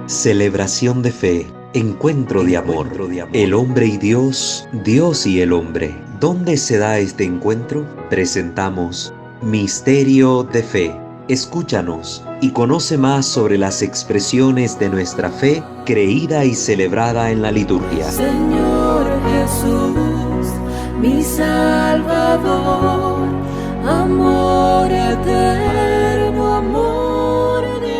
Celebración de fe, encuentro de amor, el hombre y Dios, Dios y el hombre. ¿Dónde se da este encuentro? Presentamos Misterio de Fe. Escúchanos y conoce más sobre las expresiones de nuestra fe creída y celebrada en la liturgia. Señor Jesús, mi Salvador, amor eterno, amor divino.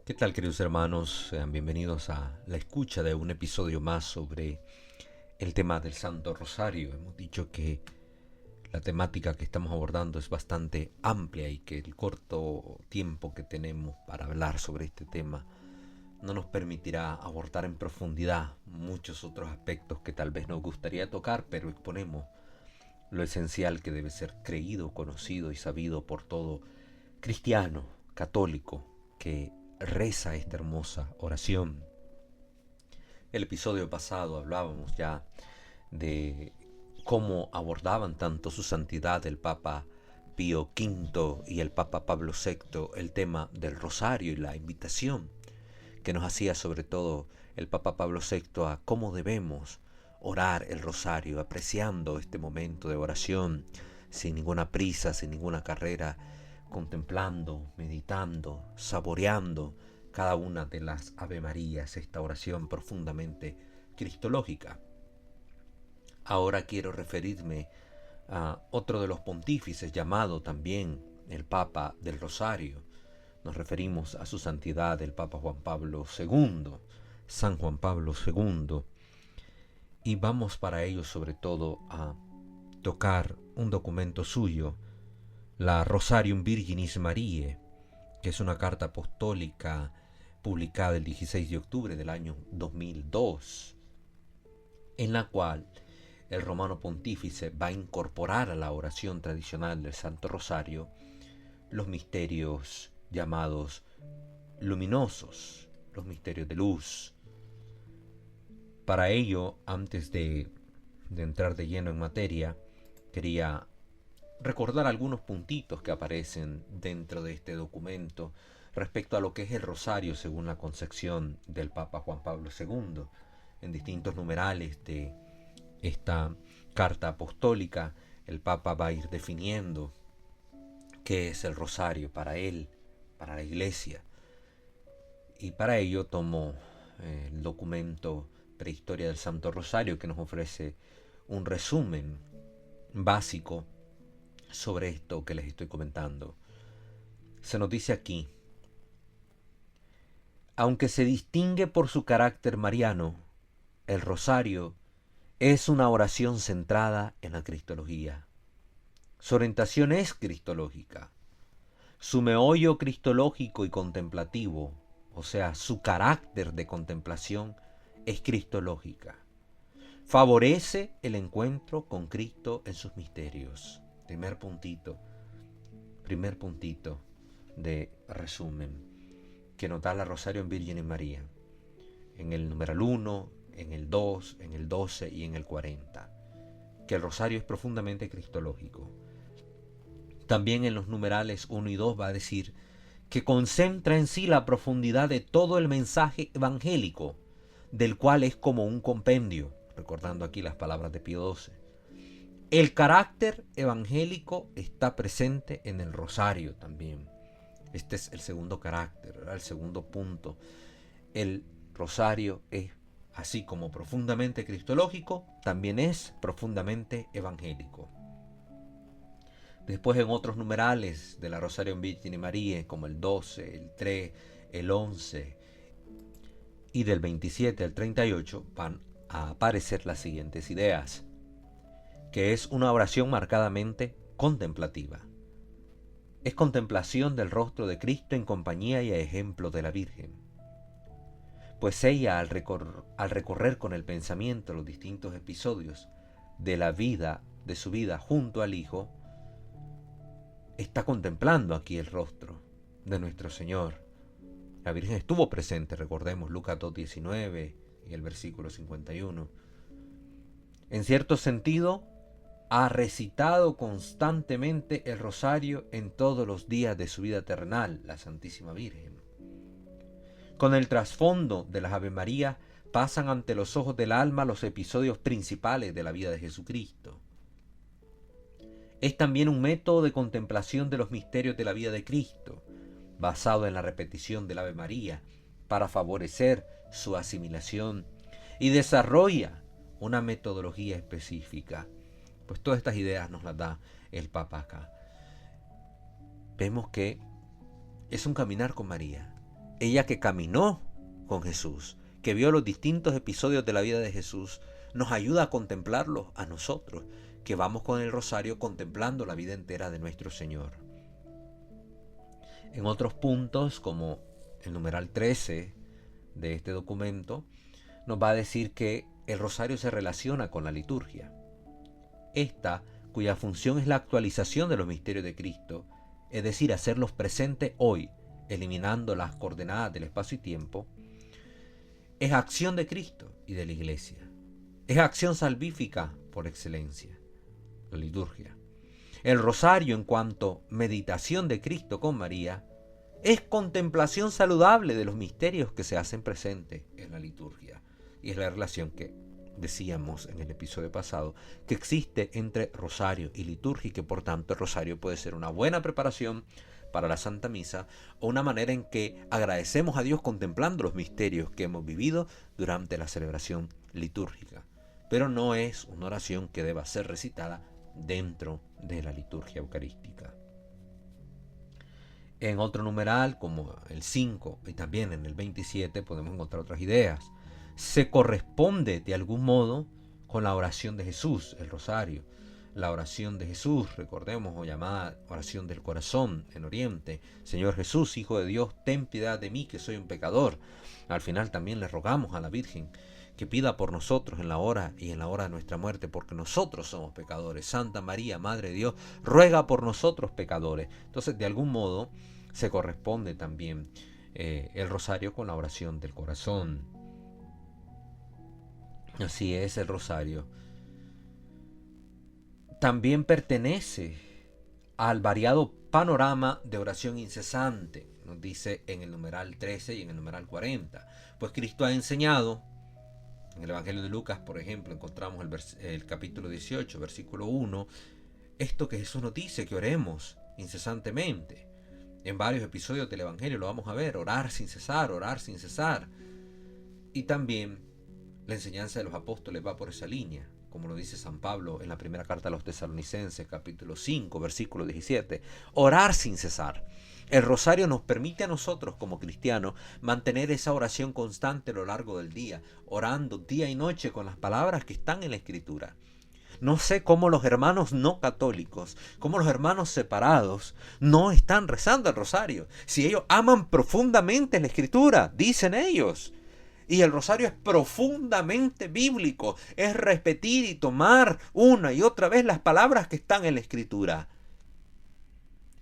¿Qué tal, queridos hermanos? Sean bienvenidos a la escucha de un episodio más sobre el tema del Santo Rosario. Hemos dicho que la temática que estamos abordando es bastante amplia y que el corto tiempo que tenemos para hablar sobre este tema no nos permitirá abordar en profundidad muchos otros aspectos que tal vez nos gustaría tocar, pero exponemos lo esencial que debe ser creído, conocido y sabido por todo cristiano, católico, que reza esta hermosa oración. El episodio pasado hablábamos ya de cómo abordaban tanto su santidad el Papa Pío V y el Papa Pablo VI el tema del rosario y la invitación que nos hacía sobre todo el Papa Pablo VI a cómo debemos orar el rosario, apreciando este momento de oración sin ninguna prisa, sin ninguna carrera, contemplando, meditando, saboreando cada una de las Ave Marías, esta oración profundamente cristológica. Ahora quiero referirme a otro de los pontífices llamado también el Papa del Rosario. Nos referimos a su santidad el Papa Juan Pablo II, San Juan Pablo II, y vamos para ello sobre todo a tocar un documento suyo, la Rosarium Virginis Mariae, que es una carta apostólica publicada el 16 de octubre del año 2002, en la cual el romano pontífice va a incorporar a la oración tradicional del Santo Rosario los misterios llamados luminosos, los misterios de luz. Para ello, antes de entrar de lleno en materia, quería recordar algunos puntitos que aparecen dentro de este documento respecto a lo que es el rosario según la concepción del Papa Juan Pablo II. En distintos numerales de esta carta apostólica, el Papa va a ir definiendo qué es el rosario para él, para la Iglesia. Y para ello tomo el documento Prehistoria del Santo Rosario, que nos ofrece un resumen básico sobre esto que les estoy comentando. Se nos dice aquí: aunque se distingue por su carácter mariano, el rosario es una oración centrada en la cristología. Su orientación es cristológica. Su meollo cristológico y contemplativo, o sea, su carácter de contemplación, es cristológica. Favorece el encuentro con Cristo en sus misterios. Primer puntito de resumen que nos da la Rosario en Virgen y María, en el numeral 1, en el 2, en el 12 y en el 40, que el rosario es profundamente cristológico. También en los numerales 1 y 2 va a decir que concentra en sí la profundidad de todo el mensaje evangélico, del cual es como un compendio, recordando aquí las palabras de Pío XII. El carácter evangélico está presente en el rosario también. Este es el segundo carácter, ¿verdad? El segundo punto. El rosario es, así como profundamente cristológico, también es profundamente evangélico. Después en otros numerales de la Rosario en Virgen y María, como el 12, el 3, el 11 y del 27 al 38, van a aparecer las siguientes ideas, que es una oración marcadamente contemplativa. Es contemplación del rostro de Cristo en compañía y a ejemplo de la Virgen. Pues ella, al recorrer con el pensamiento los distintos episodios de la vida, de su vida junto al Hijo, está contemplando aquí el rostro de nuestro Señor, La Virgen estuvo presente, recordemos Lucas 2:19 y el versículo 51. En cierto sentido, ha recitado constantemente el rosario en todos los días de su vida terrenal, la Santísima Virgen. Con el trasfondo de las Ave María pasan ante los ojos del alma los episodios principales de la vida de Jesucristo. Es también un método de contemplación de los misterios de la vida de Cristo, basado en la repetición del Ave María, para favorecer su asimilación, y desarrolla una metodología específica. Pues todas estas ideas nos las da el Papa acá. Vemos que es un caminar con María. Ella que caminó con Jesús, que vio los distintos episodios de la vida de Jesús, nos ayuda a contemplarlos a nosotros, que vamos con el rosario contemplando la vida entera de nuestro Señor. En otros puntos, como el numeral 13 de este documento, nos va a decir que el rosario se relaciona con la liturgia. Esta, cuya función es la actualización de los misterios de Cristo, es decir, hacerlos presentes hoy, eliminando las coordenadas del espacio y tiempo, es acción de Cristo y de la Iglesia. Es acción salvífica por excelencia, la liturgia. El rosario, en cuanto meditación de Cristo con María, es contemplación saludable de los misterios que se hacen presentes en la liturgia. Y es la relación que decíamos en el episodio pasado, que existe entre rosario y liturgia, y que por tanto el rosario puede ser una buena preparación para la Santa Misa, o una manera en que agradecemos a Dios contemplando los misterios que hemos vivido durante la celebración litúrgica. Pero no es una oración que deba ser recitada dentro de la liturgia eucarística. En otro numeral, como el 5 y también en el 27, podemos encontrar otras ideas. Se corresponde de algún modo con la oración de Jesús, el rosario. La oración de Jesús, recordemos, o llamada oración del corazón en Oriente. Señor Jesús, Hijo de Dios, ten piedad de mí, que soy un pecador. Al final también le rogamos a la Virgen que pida por nosotros en la hora y en la hora de nuestra muerte, porque nosotros somos pecadores. Santa María, Madre de Dios, ruega por nosotros pecadores. Entonces, de algún modo, se corresponde también el rosario con la oración del corazón. Así es el rosario. También pertenece al variado panorama de oración incesante, nos dice en el numeral 13 y en el numeral 40. Pues Cristo ha enseñado, en el Evangelio de Lucas, por ejemplo, encontramos el capítulo 18, versículo 1, esto que Jesús nos dice, que oremos incesantemente. En varios episodios del Evangelio lo vamos a ver, orar sin cesar, orar sin cesar. Y también la enseñanza de los apóstoles va por esa línea, como lo dice San Pablo en la primera carta a los Tesalonicenses, capítulo 5, versículo 17. Orar sin cesar. El rosario nos permite a nosotros como cristianos mantener esa oración constante a lo largo del día, orando día y noche con las palabras que están en la Escritura. No sé cómo los hermanos no católicos, cómo los hermanos separados no están rezando el rosario. Si ellos aman profundamente la Escritura, dicen ellos. Y el rosario es profundamente bíblico, es repetir y tomar una y otra vez las palabras que están en la Escritura.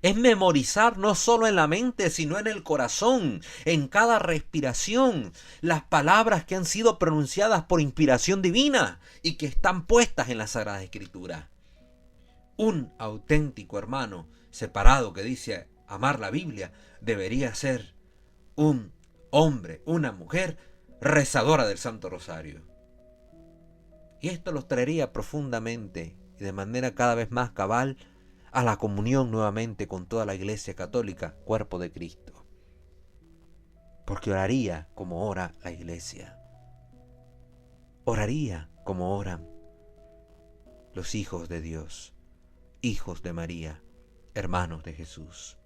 Es memorizar no solo en la mente, sino en el corazón, en cada respiración, las palabras que han sido pronunciadas por inspiración divina y que están puestas en la Sagrada Escritura. Un auténtico hermano separado que dice amar la Biblia debería ser un hombre, una mujer rezadora del Santo Rosario. Y esto los traería profundamente y de manera cada vez más cabal a la comunión nuevamente con toda la Iglesia Católica, cuerpo de Cristo. Porque oraría como ora la Iglesia. Oraría como oran los hijos de Dios, hijos de María, hermanos de Jesús.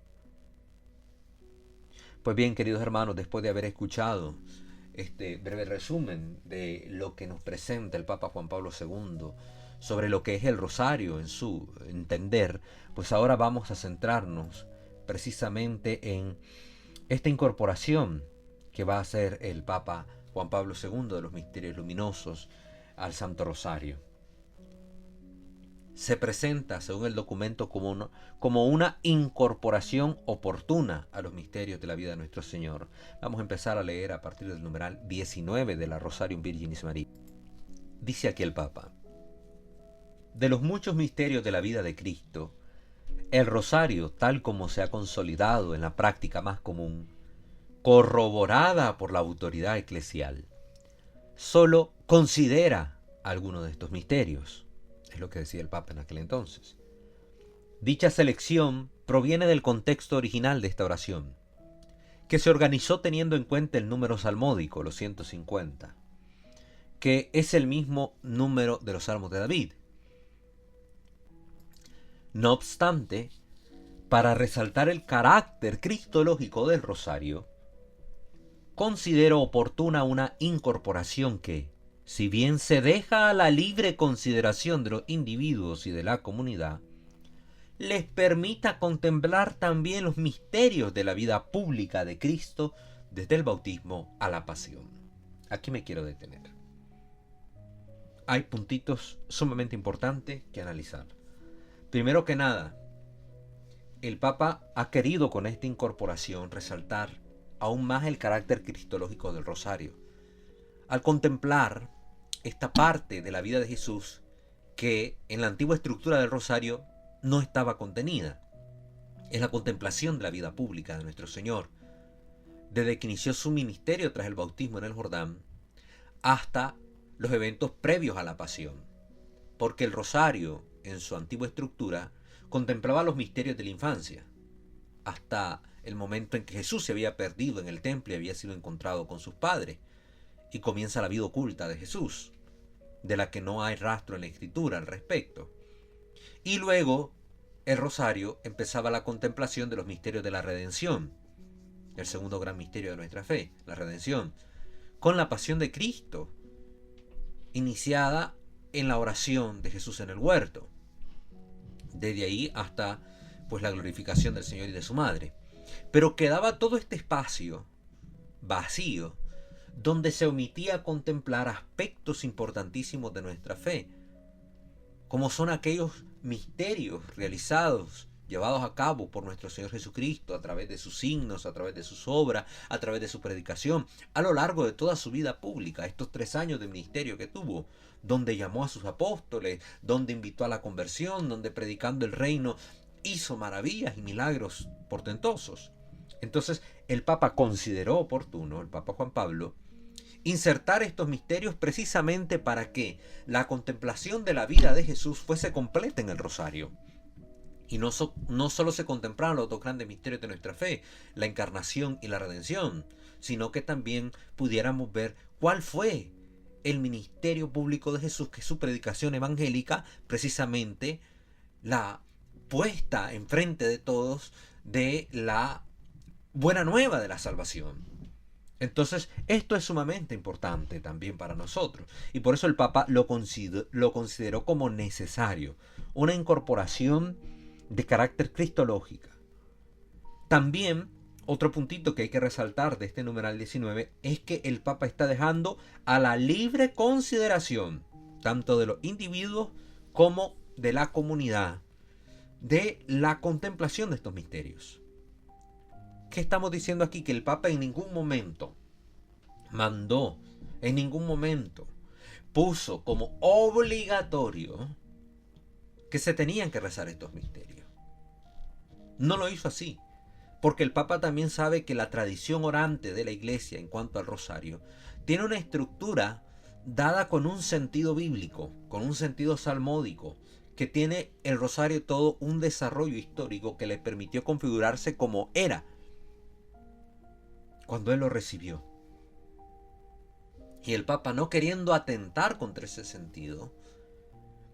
Pues bien, queridos hermanos, después de haber escuchado este breve resumen de lo que nos presenta el Papa Juan Pablo II sobre lo que es el rosario en su entender, pues ahora vamos a centrarnos precisamente en esta incorporación que va a hacer el Papa Juan Pablo II de los misterios luminosos al Santo Rosario. se presenta, según el documento, como una incorporación oportuna a los misterios de la vida de nuestro Señor. Vamos a empezar a leer a partir del numeral 19 de la Rosarium Virginis Mariae. Dice aquí el Papa: de los muchos misterios de la vida de Cristo, el rosario, tal como se ha consolidado en la práctica más común, corroborada por la autoridad eclesial, solo considera algunos de estos misterios. Es lo que decía el Papa en aquel entonces. Dicha selección proviene del contexto original de esta oración, que se organizó teniendo en cuenta el número salmódico, los 150, que es el mismo número de los salmos de David. No obstante, para resaltar el carácter cristológico del rosario, considero oportuna una incorporación que, si bien se deja a la libre consideración de los individuos y de la comunidad, les permita contemplar también los misterios de la vida pública de Cristo desde el bautismo a la pasión. Aquí me quiero detener. Hay puntitos sumamente importantes que analizar. Primero que nada, el Papa ha querido con esta incorporación resaltar aún más el carácter cristológico del rosario, al contemplar esta parte de la vida de Jesús que en la antigua estructura del rosario no estaba contenida. Es la contemplación de la vida pública de nuestro Señor, desde que inició su ministerio tras el bautismo en el Jordán hasta los eventos previos a la pasión, porque el rosario en su antigua estructura contemplaba los misterios de la infancia, hasta el momento en que Jesús se había perdido en el templo y había sido encontrado con sus padres, y comienza la vida oculta de Jesús, de la que no hay rastro en la Escritura al respecto. Y luego el rosario empezaba la contemplación de los misterios de la redención, el segundo gran misterio de nuestra fe, la redención, con la pasión de Cristo, iniciada en la oración de Jesús en el huerto, desde ahí hasta pues la glorificación del Señor y de su madre. Pero quedaba todo este espacio vacío donde se omitía contemplar aspectos importantísimos de nuestra fe, como son aquellos misterios realizados, llevados a cabo por nuestro Señor Jesucristo a través de sus signos, a través de sus obras, a través de su predicación, a lo largo de toda su vida pública, estos 3 años de ministerio que tuvo, donde llamó a sus apóstoles, donde invitó a la conversión, donde predicando el reino hizo maravillas y milagros portentosos. Entonces el Papa consideró oportuno, el Papa Juan Pablo, insertar estos misterios precisamente para que la contemplación de la vida de Jesús fuese completa en el rosario. Y no solo se contemplaran los 2 grandes misterios de nuestra fe, la encarnación y la redención, sino que también pudiéramos ver cuál fue el ministerio público de Jesús, que es su predicación evangélica, precisamente la puesta enfrente de todos de la buena nueva de la salvación. Entonces, esto es sumamente importante también para nosotros. Y por eso el Papa lo consideró como necesario, una incorporación de carácter cristológica. También, otro puntito que hay que resaltar de este numeral 19 es que el Papa está dejando a la libre consideración, tanto de los individuos como de la comunidad, de la contemplación de estos misterios. ¿Qué estamos diciendo aquí? Que el Papa en ningún momento mandó, en ningún momento puso como obligatorio que se tenían que rezar estos misterios. No lo hizo así, porque el Papa también sabe que la tradición orante de la Iglesia en cuanto al rosario tiene una estructura dada con un sentido bíblico, con un sentido salmódico, que tiene el rosario todo un desarrollo histórico que le permitió configurarse como era cuando él lo recibió. Y el Papa, no queriendo atentar contra ese sentido,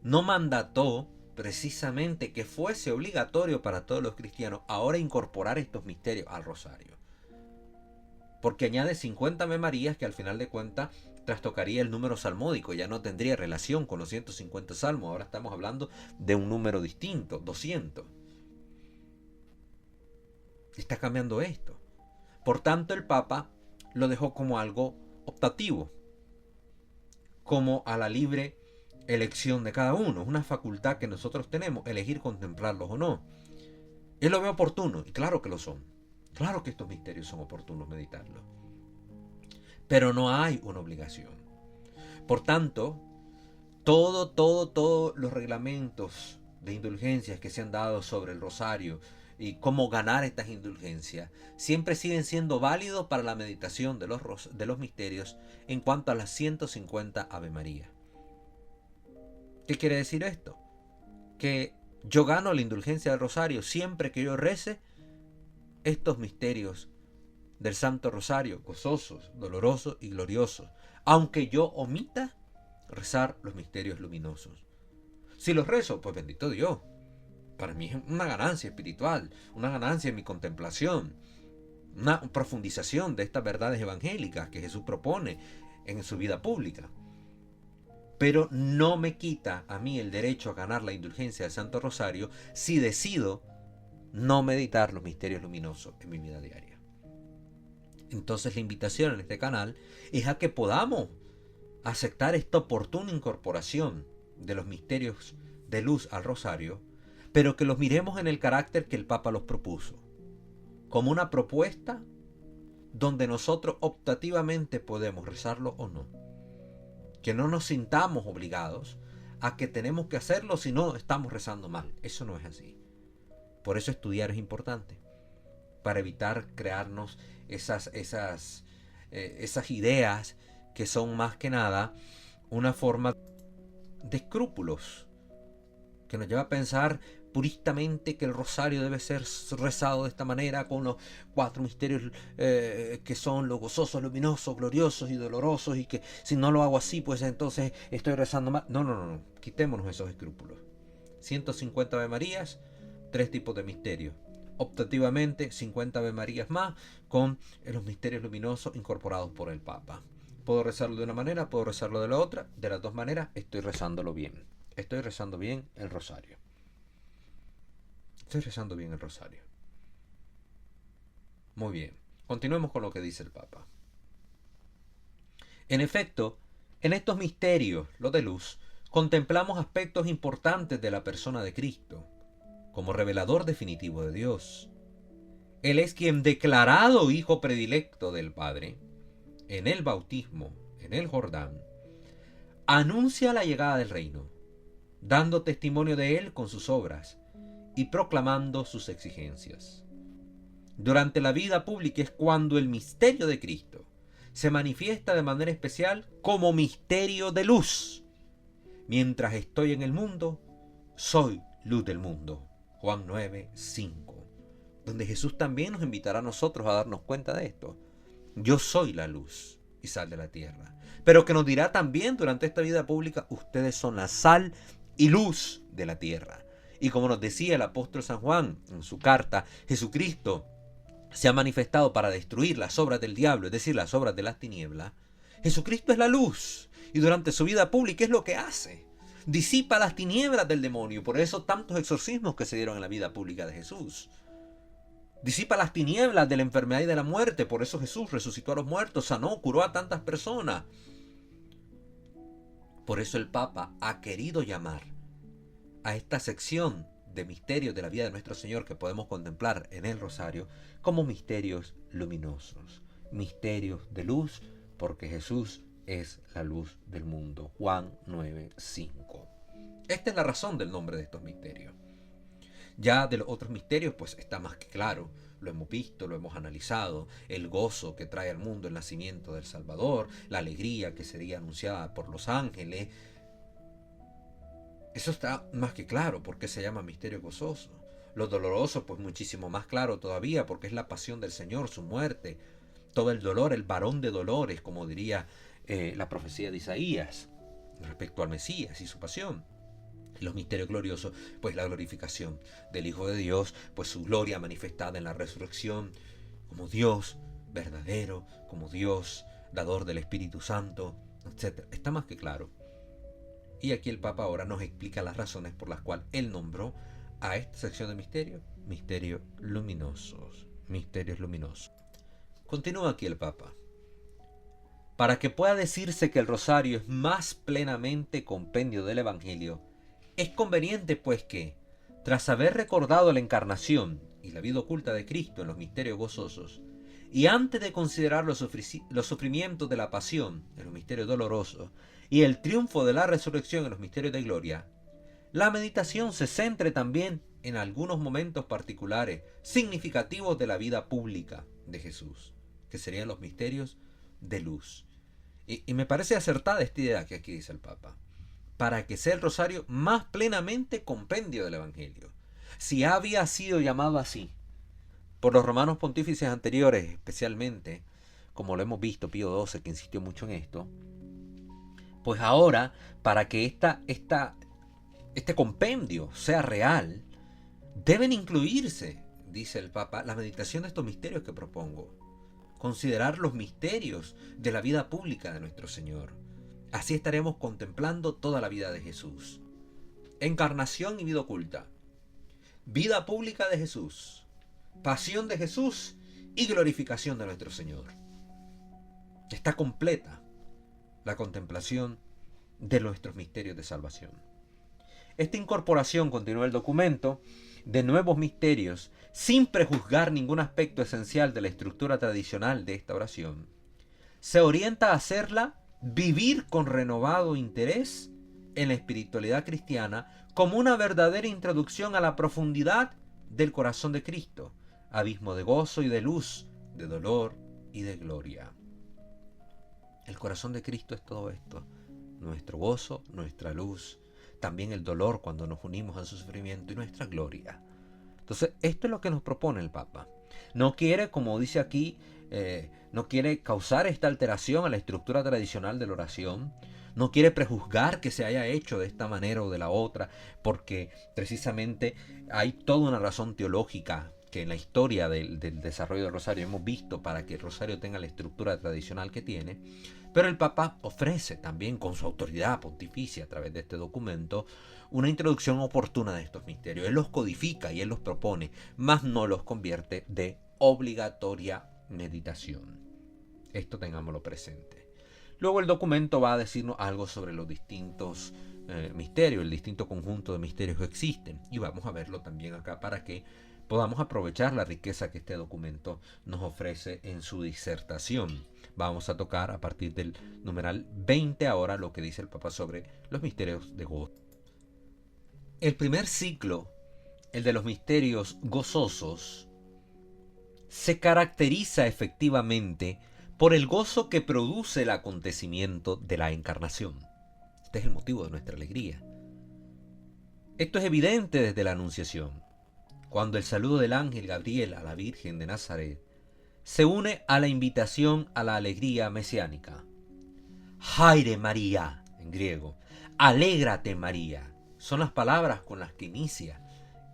no mandató precisamente que fuese obligatorio para todos los cristianos ahora incorporar estos misterios al rosario, porque añade 50 Ave Marías que al final de cuentas trastocaría el número salmódico, ya no tendría relación con los 150 salmos. Ahora estamos hablando de un número distinto, 200. Está cambiando esto. Por tanto, el Papa lo dejó como algo optativo, como a la libre elección de cada uno, es una facultad que nosotros tenemos, elegir contemplarlos o no. Él lo ve oportuno, y claro que lo son. Claro que estos misterios son oportunos meditarlos. Pero no hay una obligación. Por tanto, todos los reglamentos de indulgencias que se han dado sobre el rosario y cómo ganar estas indulgencias siempre siguen siendo válidos para la meditación de los misterios en cuanto a las 150 Ave María. ¿Qué quiere decir esto? Que yo gano la indulgencia del rosario siempre que yo rece estos misterios del Santo Rosario, gozosos, dolorosos y gloriosos, aunque yo omita rezar los misterios luminosos. Si los rezo, pues bendito Dios. Para mí es una ganancia espiritual, una ganancia en mi contemplación, una profundización de estas verdades evangélicas que Jesús propone en su vida pública. Pero no me quita a mí el derecho a ganar la indulgencia del Santo Rosario si decido no meditar los misterios luminosos en mi vida diaria. Entonces la invitación en este canal es a que podamos aceptar esta oportuna incorporación de los misterios de luz al rosario, pero que los miremos en el carácter que el Papa los propuso, como una propuesta donde nosotros optativamente podemos rezarlo o no. Que no nos sintamos obligados a que tenemos que hacerlo si no estamos rezando mal. Eso no es así. Por eso estudiar es importante, para evitar crearnos esas ideas que son más que nada una forma de escrúpulos que nos lleva a pensar puristamente que el rosario debe ser rezado de esta manera, con los 4 misterios que son los gozosos, luminosos, gloriosos y dolorosos, y que si no lo hago así, pues entonces estoy rezando mal. No. Quitémonos esos escrúpulos. 150 Ave Marías, 3 tipos de misterios. Optativamente, 50 Ave Marías más con los misterios luminosos incorporados por el Papa. Puedo rezarlo de una manera, puedo rezarlo de la otra. De las dos maneras, estoy rezándolo bien. Estoy rezando bien el rosario. Estoy rezando bien el rosario. Muy bien. Continuemos con lo que dice el Papa. En efecto, en estos misterios, los de luz, contemplamos aspectos importantes de la persona de Cristo, como revelador definitivo de Dios. Él es quien, declarado Hijo predilecto del Padre, en el bautismo, en el Jordán, anuncia la llegada del reino, dando testimonio de él con sus obras y proclamando sus exigencias. Durante la vida pública es cuando el misterio de Cristo se manifiesta de manera especial como misterio de luz. Mientras estoy en el mundo, soy luz del mundo. Juan 9:5, donde Jesús también nos invitará a nosotros a darnos cuenta de esto. Yo soy la luz y sal de la tierra. Pero que nos dirá también durante esta vida pública, ustedes son la sal y luz de la tierra. Y como nos decía el apóstol San Juan en su carta, Jesucristo se ha manifestado para destruir las obras del diablo, es decir, las obras de las tinieblas. Jesucristo es la luz, y durante su vida pública es lo que hace. Disipa las tinieblas del demonio. Por eso tantos exorcismos que se dieron en la vida pública de Jesús. Disipa las tinieblas de la enfermedad y de la muerte. Por eso Jesús resucitó a los muertos, sanó, curó a tantas personas. Por eso el Papa ha querido llamar a esta sección de misterios de la vida de nuestro Señor que podemos contemplar en el rosario como misterios luminosos, misterios de luz, porque Jesús es la luz del mundo. Juan 9:5. Esta es la razón del nombre de estos misterios. Ya de los otros misterios pues está más que claro, lo hemos visto, lo hemos analizado, el gozo que trae al mundo el nacimiento del Salvador, la alegría que sería anunciada por los ángeles. Eso está más que claro porque se llama misterio gozoso. Lo doloroso pues muchísimo más claro todavía porque es la pasión del Señor, su muerte, todo el dolor, el varón de dolores, como diría la profecía de Isaías respecto al Mesías y su pasión. Los misterios gloriosos, pues la glorificación del Hijo de Dios, pues su gloria manifestada en la resurrección, como Dios verdadero, como Dios dador del Espíritu Santo, etc. Está más que claro. Y aquí el Papa ahora nos explica las razones por las cuales él nombró a esta sección de misterios, misterios luminosos. Misterios luminosos. Continúa aquí el Papa. Para que pueda decirse que el rosario es más plenamente compendio del Evangelio, es conveniente pues que, tras haber recordado la encarnación y la vida oculta de Cristo en los misterios gozosos, y antes de considerar los sufrimientos de la pasión en los misterios dolorosos, y el triunfo de la resurrección en los misterios de gloria, la meditación se centre también en algunos momentos particulares, significativos de la vida pública de Jesús, que serían los misterios de luz. Y me parece acertada esta idea que aquí dice el Papa, para que sea el rosario más plenamente compendio del Evangelio. Si había sido llamado así por los romanos pontífices anteriores, especialmente, como lo hemos visto, Pío XII, que insistió mucho en esto, pues ahora, para que este compendio sea real, deben incluirse, dice el Papa, la meditación de estos misterios que propongo. Considerar los misterios de la vida pública de nuestro Señor. Así estaremos contemplando toda la vida de Jesús. Encarnación y vida oculta. Vida pública de Jesús. Pasión de Jesús y glorificación de nuestro Señor. Está completa la contemplación de nuestros misterios de salvación. Esta incorporación, continúa el documento, de nuevos misterios, sin prejuzgar ningún aspecto esencial de la estructura tradicional de esta oración, se orienta a hacerla vivir con renovado interés en la espiritualidad cristiana como una verdadera introducción a la profundidad del corazón de Cristo, abismo de gozo y de luz, de dolor y de gloria. El corazón de Cristo es todo esto, nuestro gozo, nuestra luz, también el dolor cuando nos unimos a su sufrimiento y nuestra gloria. Entonces, esto es lo que nos propone el Papa. No quiere, como dice aquí, no quiere causar esta alteración a la estructura tradicional de la oración. No quiere prejuzgar que se haya hecho de esta manera o de la otra, porque precisamente hay toda una razón teológica que en la historia del desarrollo del rosario hemos visto para que el rosario tenga la estructura tradicional que tiene. Pero el Papa ofrece también con su autoridad pontificia a través de este documento una introducción oportuna de estos misterios. Él los codifica y él los propone, mas no los convierte de obligatoria meditación. Esto tengámoslo presente. Luego el documento va a decirnos algo sobre los distintos misterios, el distinto conjunto de misterios que existen. Y vamos a verlo también acá para que podamos aprovechar la riqueza que este documento nos ofrece en su disertación. Vamos a tocar a partir del numeral 20 ahora lo que dice el Papa sobre los misterios de gozo. El primer ciclo, el de los misterios gozosos, se caracteriza efectivamente por el gozo que produce el acontecimiento de la encarnación. Este es el motivo de nuestra alegría. Esto es evidente desde la Anunciación, cuando el saludo del ángel Gabriel a la Virgen de Nazaret se une a la invitación a la alegría mesiánica. Haire María, en griego, alégrate María, son las palabras con las que inicia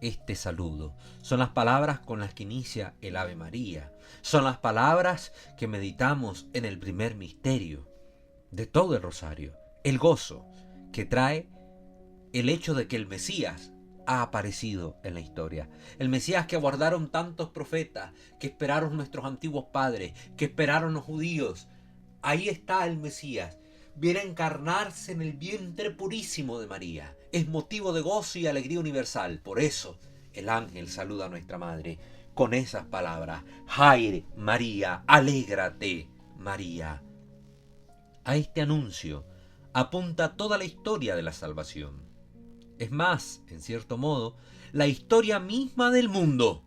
este saludo, son las palabras con las que inicia el Ave María, son las palabras que meditamos en el primer misterio de todo el rosario, el gozo que trae el hecho de que el Mesías ha aparecido en la historia. El Mesías que aguardaron tantos profetas, que esperaron nuestros antiguos padres, que esperaron los judíos. Ahí está el Mesías. Viene a encarnarse en el vientre purísimo de María. Es motivo de gozo y alegría universal. Por eso el ángel saluda a nuestra madre con esas palabras. Haire María, alégrate María. A este anuncio apunta toda la historia de la salvación. Es más, en cierto modo, la historia misma del mundo.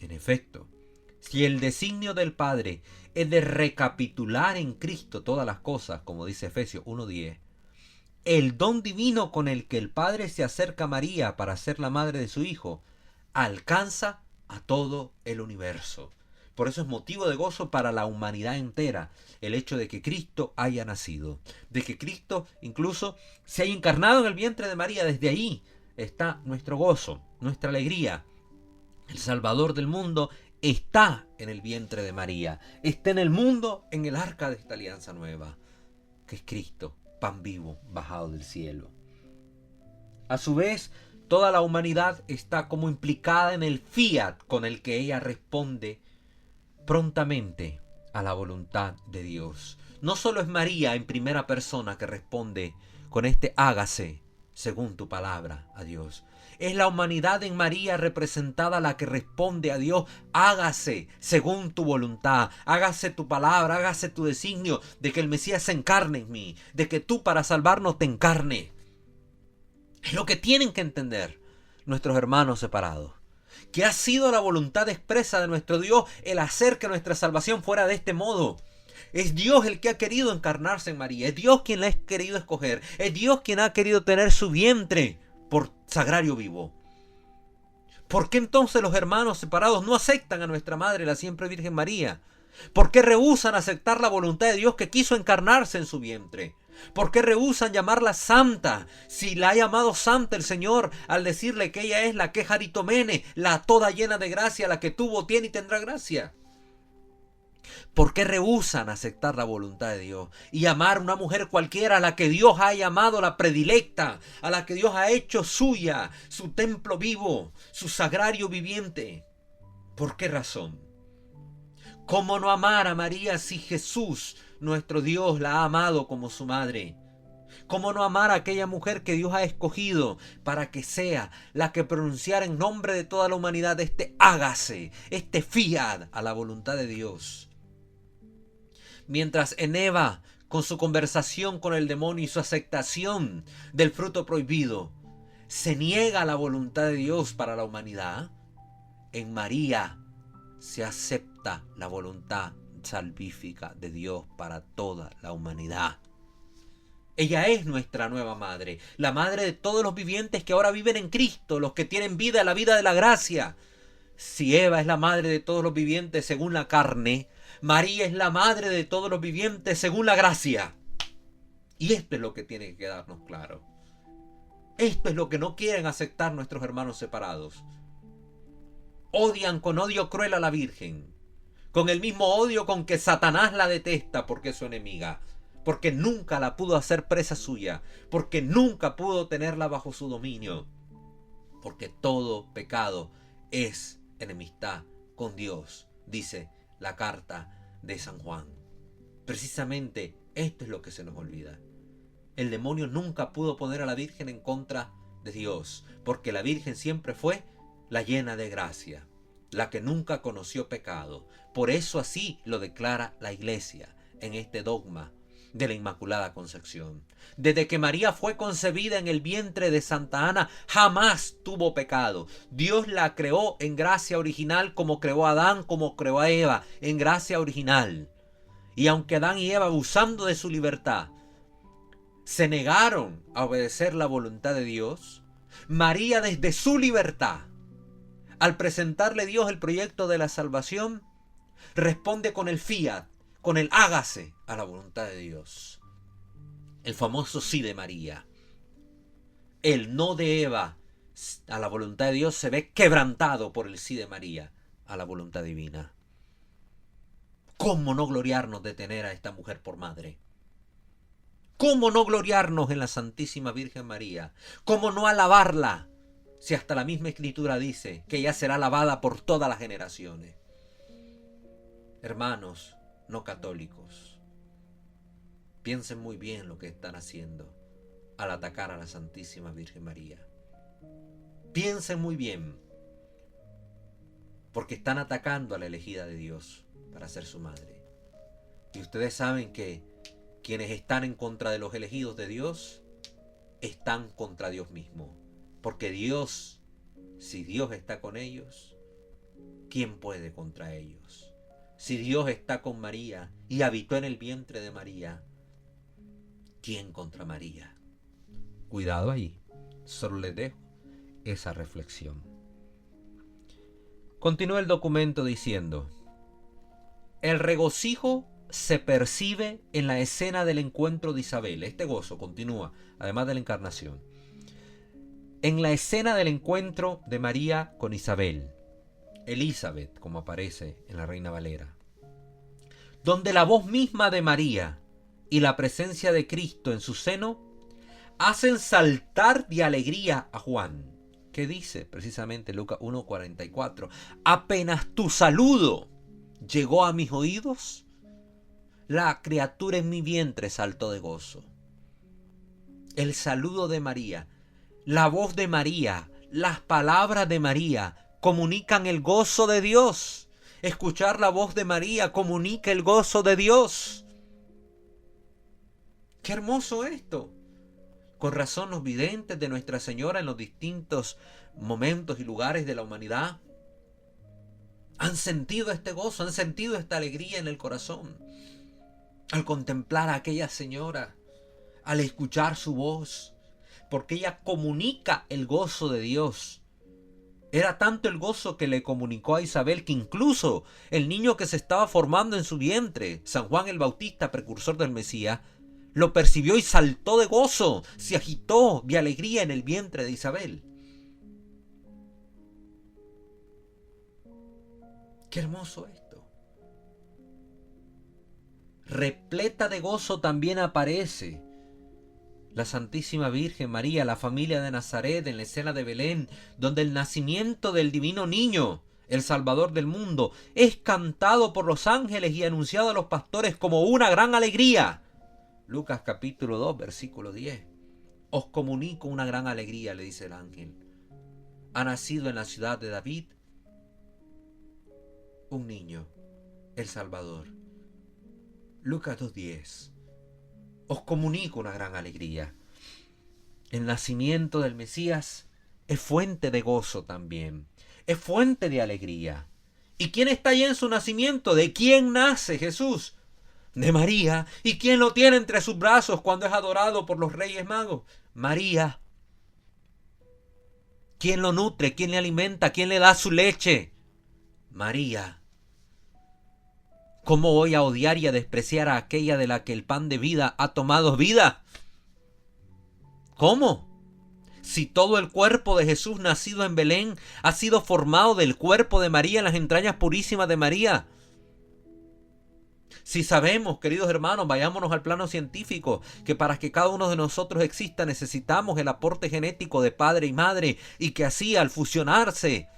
En efecto, si el designio del Padre es de recapitular en Cristo todas las cosas, como dice Efesios 1:10, el don divino con el que el Padre se acerca a María para ser la madre de su Hijo, alcanza a todo el universo. Por eso es motivo de gozo para la humanidad entera el hecho de que Cristo haya nacido, de que Cristo incluso se haya encarnado en el vientre de María. Desde ahí está nuestro gozo, nuestra alegría. El Salvador del mundo está en el vientre de María, está en el mundo, en el arca de esta alianza nueva, que es Cristo, pan vivo bajado del cielo. A su vez, toda la humanidad está como implicada en el fiat con el que ella responde prontamente a la voluntad de Dios. No solo es María en primera persona que responde con este hágase según tu palabra a Dios. Es la humanidad en María representada la que responde a Dios, hágase según tu voluntad, hágase tu palabra, hágase tu designio de que el Mesías se encarne en mí, de que tú para salvarnos te encarne. Es lo que tienen que entender nuestros hermanos separados, que ha sido la voluntad expresa de nuestro Dios el hacer que nuestra salvación fuera de este modo. Es Dios el que ha querido encarnarse en María, es Dios quien la ha querido escoger, es Dios quien ha querido tener su vientre por sagrario vivo. ¿Por qué entonces los hermanos separados no aceptan a nuestra Madre, la siempre Virgen María? ¿Por qué rehúsan aceptar la voluntad de Dios que quiso encarnarse en su vientre? ¿Por qué rehúsan llamarla santa? Si la ha llamado santa el Señor al decirle que ella es la que es Aritomene, la toda llena de gracia, la que tuvo, tiene y tendrá gracia. ¿Por qué rehúsan aceptar la voluntad de Dios y amar a una mujer cualquiera a la que Dios ha llamado la predilecta, a la que Dios ha hecho suya, su templo vivo, su sagrario viviente? ¿Por qué razón? ¿Cómo no amar a María si Jesús, nuestro Dios, la ha amado como su madre? ¿Cómo no amar a aquella mujer que Dios ha escogido para que sea la que pronunciara en nombre de toda la humanidad este hágase, este fiat a la voluntad de Dios? Mientras en Eva, con su conversación con el demonio y su aceptación del fruto prohibido, se niega la voluntad de Dios para la humanidad, en María se acepta la voluntad salvífica de Dios para toda la humanidad. Ella es nuestra nueva madre, la madre de todos los vivientes que ahora viven en Cristo, los que tienen vida, la vida de la gracia. Si Eva es la madre de todos los vivientes según la carne, María es la madre de todos los vivientes según la gracia. Y esto es lo que tiene que quedarnos claro. Esto es lo que no quieren aceptar nuestros hermanos separados. Odian con odio cruel a la Virgen, con el mismo odio con que Satanás la detesta porque es su enemiga, porque nunca la pudo hacer presa suya, porque nunca pudo tenerla bajo su dominio, porque todo pecado es enemistad con Dios, dice la carta de San Juan. Precisamente esto es lo que se nos olvida. El demonio nunca pudo poner a la Virgen en contra de Dios, porque la Virgen siempre fue la llena de gracia, la que nunca conoció pecado. Por eso así lo declara la Iglesia en este dogma de la Inmaculada Concepción. Desde que María fue concebida en el vientre de Santa Ana, jamás tuvo pecado. Dios la creó en gracia original, como creó a Adán, como creó a Eva, en gracia original. Y aunque Adán y Eva, abusando de su libertad, se negaron a obedecer la voluntad de Dios, María, desde su libertad, al presentarle Dios el proyecto de la salvación, responde con el fiat, con el hágase a la voluntad de Dios. El famoso sí de María. El no de Eva a la voluntad de Dios se ve quebrantado por el sí de María a la voluntad divina. ¿Cómo no gloriarnos de tener a esta mujer por madre? ¿Cómo no gloriarnos en la Santísima Virgen María? ¿Cómo no alabarla? Si hasta la misma Escritura dice que ella será alabada por todas las generaciones. Hermanos no católicos, piensen muy bien lo que están haciendo al atacar a la Santísima Virgen María. Piensen muy bien, porque están atacando a la elegida de Dios para ser su madre. Y ustedes saben que quienes están en contra de los elegidos de Dios están contra Dios mismo. Porque Dios, si Dios está con ellos, ¿quién puede contra ellos? Si Dios está con María y habitó en el vientre de María, ¿quién contra María? Cuidado ahí, solo les dejo esa reflexión. Continúa el documento diciendo: el regocijo se percibe en la escena del encuentro de Isabel. Este gozo continúa, además de la encarnación, en la escena del encuentro de María con Isabel, Elizabeth, como aparece en la Reina Valera, donde la voz misma de María y la presencia de Cristo en su seno hacen saltar de alegría a Juan, que dice precisamente Lucas 1:44, apenas tu saludo llegó a mis oídos, La criatura en mi vientre saltó de gozo. El saludo de María, la voz de María, las palabras de María comunican el gozo de Dios. Escuchar la voz de María comunica el gozo de Dios. ¡Qué hermoso esto! Con razón los videntes de Nuestra Señora en los distintos momentos y lugares de la humanidad han sentido este gozo, han sentido esta alegría en el corazón. Al contemplar a aquella señora, al escuchar su voz, porque ella comunica el gozo de Dios. Era tanto el gozo que le comunicó a Isabel que incluso el niño que se estaba formando en su vientre, San Juan el Bautista, precursor del Mesías, lo percibió y saltó de gozo, se agitó de alegría en el vientre de Isabel. ¡Qué hermoso esto! Repleta de gozo también aparece la Santísima Virgen María, la familia de Nazaret, en la escena de Belén, donde el nacimiento del divino niño, el Salvador del mundo, es cantado por los ángeles y anunciado a los pastores como una gran alegría. Lucas capítulo 2, versículo 10. Os comunico una gran alegría, le dice el ángel. Ha nacido en la ciudad de David un niño, el Salvador. Lucas 2:10. Os comunico una gran alegría. El nacimiento del Mesías es fuente de gozo también. Es fuente de alegría. ¿Y quién está allí en su nacimiento? ¿De quién nace Jesús? De María. ¿Y quién lo tiene entre sus brazos cuando es adorado por los Reyes Magos? María. ¿Quién lo nutre? ¿Quién le alimenta? ¿Quién le da su leche? María. ¿Cómo voy a odiar y a despreciar a aquella de la que el pan de vida ha tomado vida? ¿Cómo? Si todo el cuerpo de Jesús nacido en Belén ha sido formado del cuerpo de María en las entrañas purísimas de María. Si sabemos, queridos hermanos, vayámonos al plano científico, que para que cada uno de nosotros exista necesitamos el aporte genético de padre y madre, y que así al fusionarse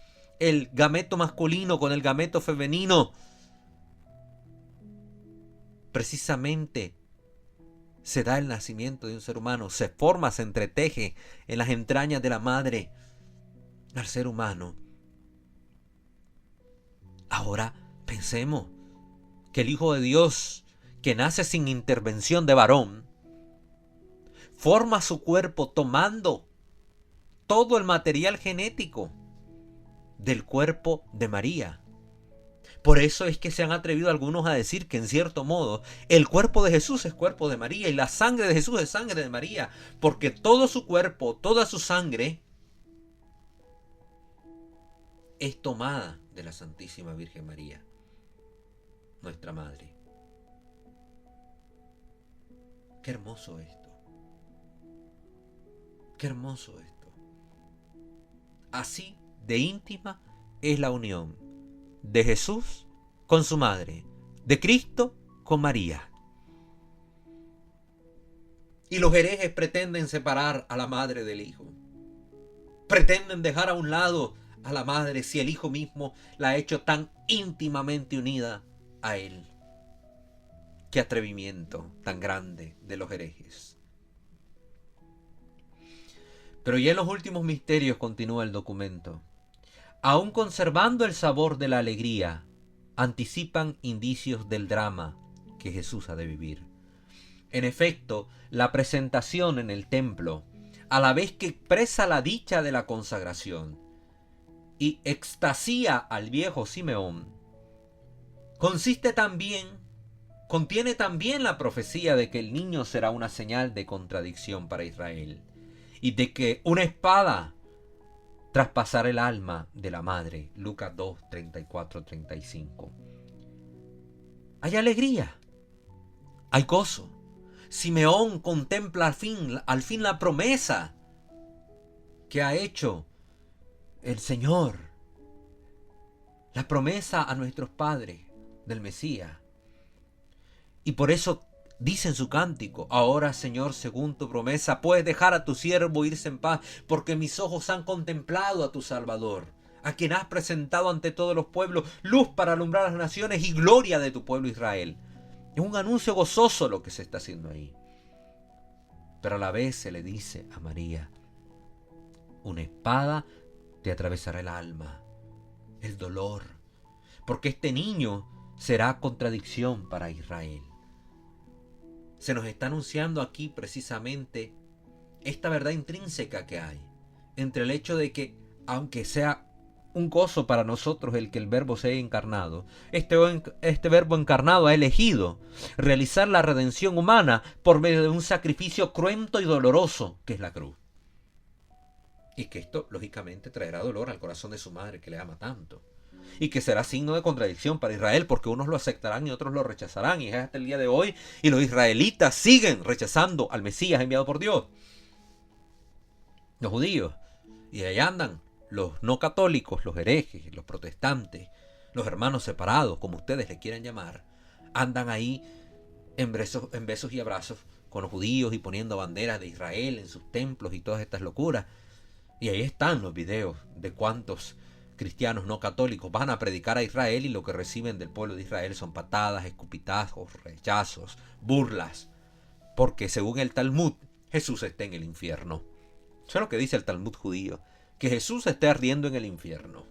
el gameto masculino con el gameto femenino, precisamente se da el nacimiento de un ser humano, se forma, se entreteje en las entrañas de la madre al ser humano. Ahora pensemos que el Hijo de Dios, que nace sin intervención de varón, forma su cuerpo tomando todo el material genético del cuerpo de María. Por eso es que se han atrevido algunos a decir que en cierto modo el cuerpo de Jesús es cuerpo de María y la sangre de Jesús es sangre de María, porque todo su cuerpo, toda su sangre es tomada de la Santísima Virgen María, nuestra Madre. Qué hermoso esto. Qué hermoso esto. Así de íntima es la unión de Jesús con su madre, de Cristo con María. Y los herejes pretenden separar a la madre del Hijo. Pretenden dejar a un lado a la madre si el Hijo mismo la ha hecho tan íntimamente unida a Él. Qué atrevimiento tan grande de los herejes. Pero ya en los últimos misterios continúa el documento. Aún conservando el sabor de la alegría, anticipan indicios del drama que Jesús ha de vivir. En efecto, la presentación en el templo, a la vez que expresa la dicha de la consagración y extasía al viejo Simeón, contiene también la profecía de que el niño será una señal de contradicción para Israel y de que una espada traspasar el alma de la madre. Lucas 2, 34, 35. Hay alegría, hay gozo. Simeón contempla al fin la promesa que ha hecho el Señor, la promesa a nuestros padres del Mesías. Y por eso dice en su cántico: ahora, Señor, según tu promesa, puedes dejar a tu siervo irse en paz, porque mis ojos han contemplado a tu Salvador, a quien has presentado ante todos los pueblos, luz para alumbrar las naciones y gloria de tu pueblo Israel. Es un anuncio gozoso lo que se está haciendo ahí. Pero a la vez se le dice a María, una espada te atravesará el alma, el dolor, porque este niño será contradicción para Israel. Se nos está anunciando aquí precisamente esta verdad intrínseca que hay entre el hecho de que, aunque sea un gozo para nosotros el que el verbo sea encarnado, este verbo encarnado ha elegido realizar la redención humana por medio de un sacrificio cruento y doloroso que es la cruz. Y que esto lógicamente traerá dolor al corazón de su madre que le ama tanto. Y que será signo de contradicción para Israel, porque unos lo aceptarán y otros lo rechazarán. Y es hasta el día de hoy. Y los israelitas siguen rechazando al Mesías enviado por Dios. Los judíos. Y ahí andan los no católicos, los herejes, los protestantes, los hermanos separados, como ustedes le quieran llamar. Andan ahí en besos y abrazos con los judíos y poniendo banderas de Israel en sus templos y todas estas locuras. Y ahí están los videos de cuántos cristianos no católicos van a predicar a Israel y lo que reciben del pueblo de Israel son patadas, escupitazos, rechazos, burlas. Porque según el Talmud, Jesús está en el infierno. Eso es lo que dice el Talmud judío, que Jesús está ardiendo en el infierno.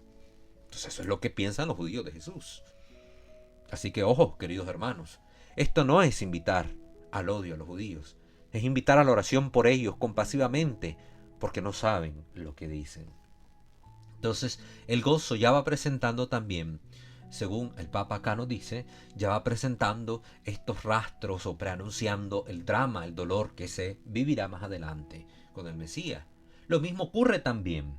Entonces eso es lo que piensan los judíos de Jesús. Así que ojo, queridos hermanos, esto no es invitar al odio a los judíos, es invitar a la oración por ellos compasivamente, porque no saben lo que dicen. Entonces, el gozo ya va presentando también, según el Papa acá nos dice, ya va presentando estos rastros o preanunciando el drama, el dolor que se vivirá más adelante con el Mesías. Lo mismo ocurre también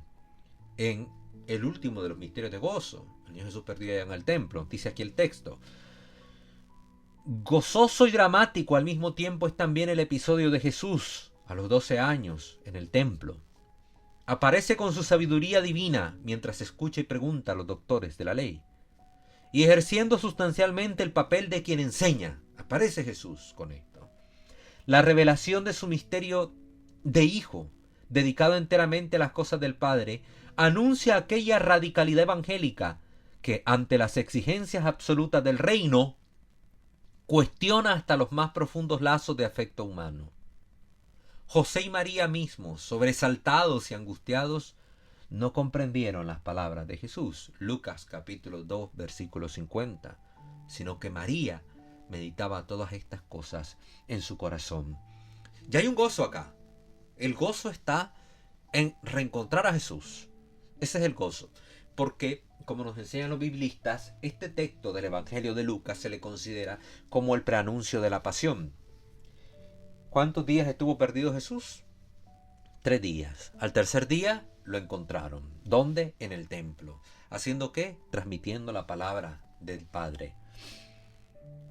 en el último de los misterios de gozo, el niño Jesús perdido allá en el templo. Dice aquí el texto. Gozoso y dramático al mismo tiempo es también el episodio de Jesús a los 12 años en el templo. Aparece con su sabiduría divina mientras escucha y pregunta a los doctores de la ley. Y ejerciendo sustancialmente el papel de quien enseña. Aparece Jesús con esto. La revelación de su misterio de hijo, dedicado enteramente a las cosas del Padre, anuncia aquella radicalidad evangélica que, ante las exigencias absolutas del reino, cuestiona hasta los más profundos lazos de afecto humano. José y María mismos, sobresaltados y angustiados, no comprendieron las palabras de Jesús, Lucas capítulo 2, versículo 50, sino que María meditaba todas estas cosas en su corazón. Ya hay un gozo acá. El gozo está en reencontrar a Jesús. Ese es el gozo. Porque, como nos enseñan los biblistas, este texto del Evangelio de Lucas se le considera como el preanuncio de la pasión. ¿Cuántos días estuvo perdido Jesús? 3 días. Al tercer día lo encontraron. ¿Dónde? En el templo. ¿Haciendo qué? Transmitiendo la palabra del Padre.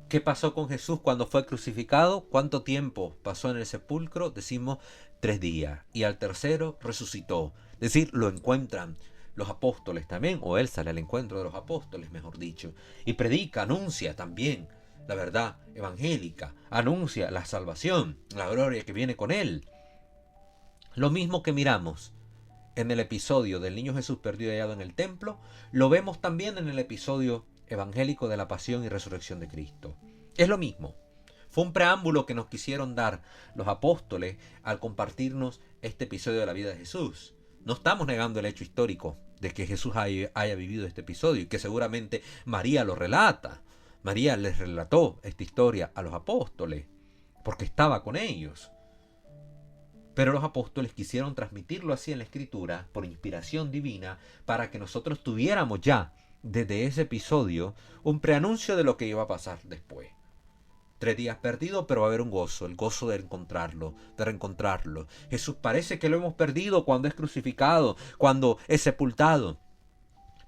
¿Qué pasó con Jesús cuando fue crucificado? ¿Cuánto tiempo pasó en el sepulcro? Decimos 3 días. Y al tercero resucitó. Es decir, lo encuentran los apóstoles también, o él sale al encuentro de los apóstoles, mejor dicho. Y predica, anuncia también la verdad evangélica, anuncia la salvación, la gloria que viene con él. Lo mismo que miramos en el episodio del niño Jesús perdido y hallado en el templo, lo vemos también en el episodio evangélico de la pasión y resurrección de Cristo. Es lo mismo. Fue un preámbulo que nos quisieron dar los apóstoles al compartirnos este episodio de la vida de Jesús. No estamos negando el hecho histórico de que Jesús haya vivido este episodio y que seguramente María lo relata. María les relató esta historia a los apóstoles porque estaba con ellos. Pero los apóstoles quisieron transmitirlo así en la Escritura por inspiración divina para que nosotros tuviéramos ya desde ese episodio un preanuncio de lo que iba a pasar después. 3 días perdidos, pero va a haber un gozo, el gozo de encontrarlo, de reencontrarlo. Jesús parece que lo hemos perdido cuando es crucificado, cuando es sepultado,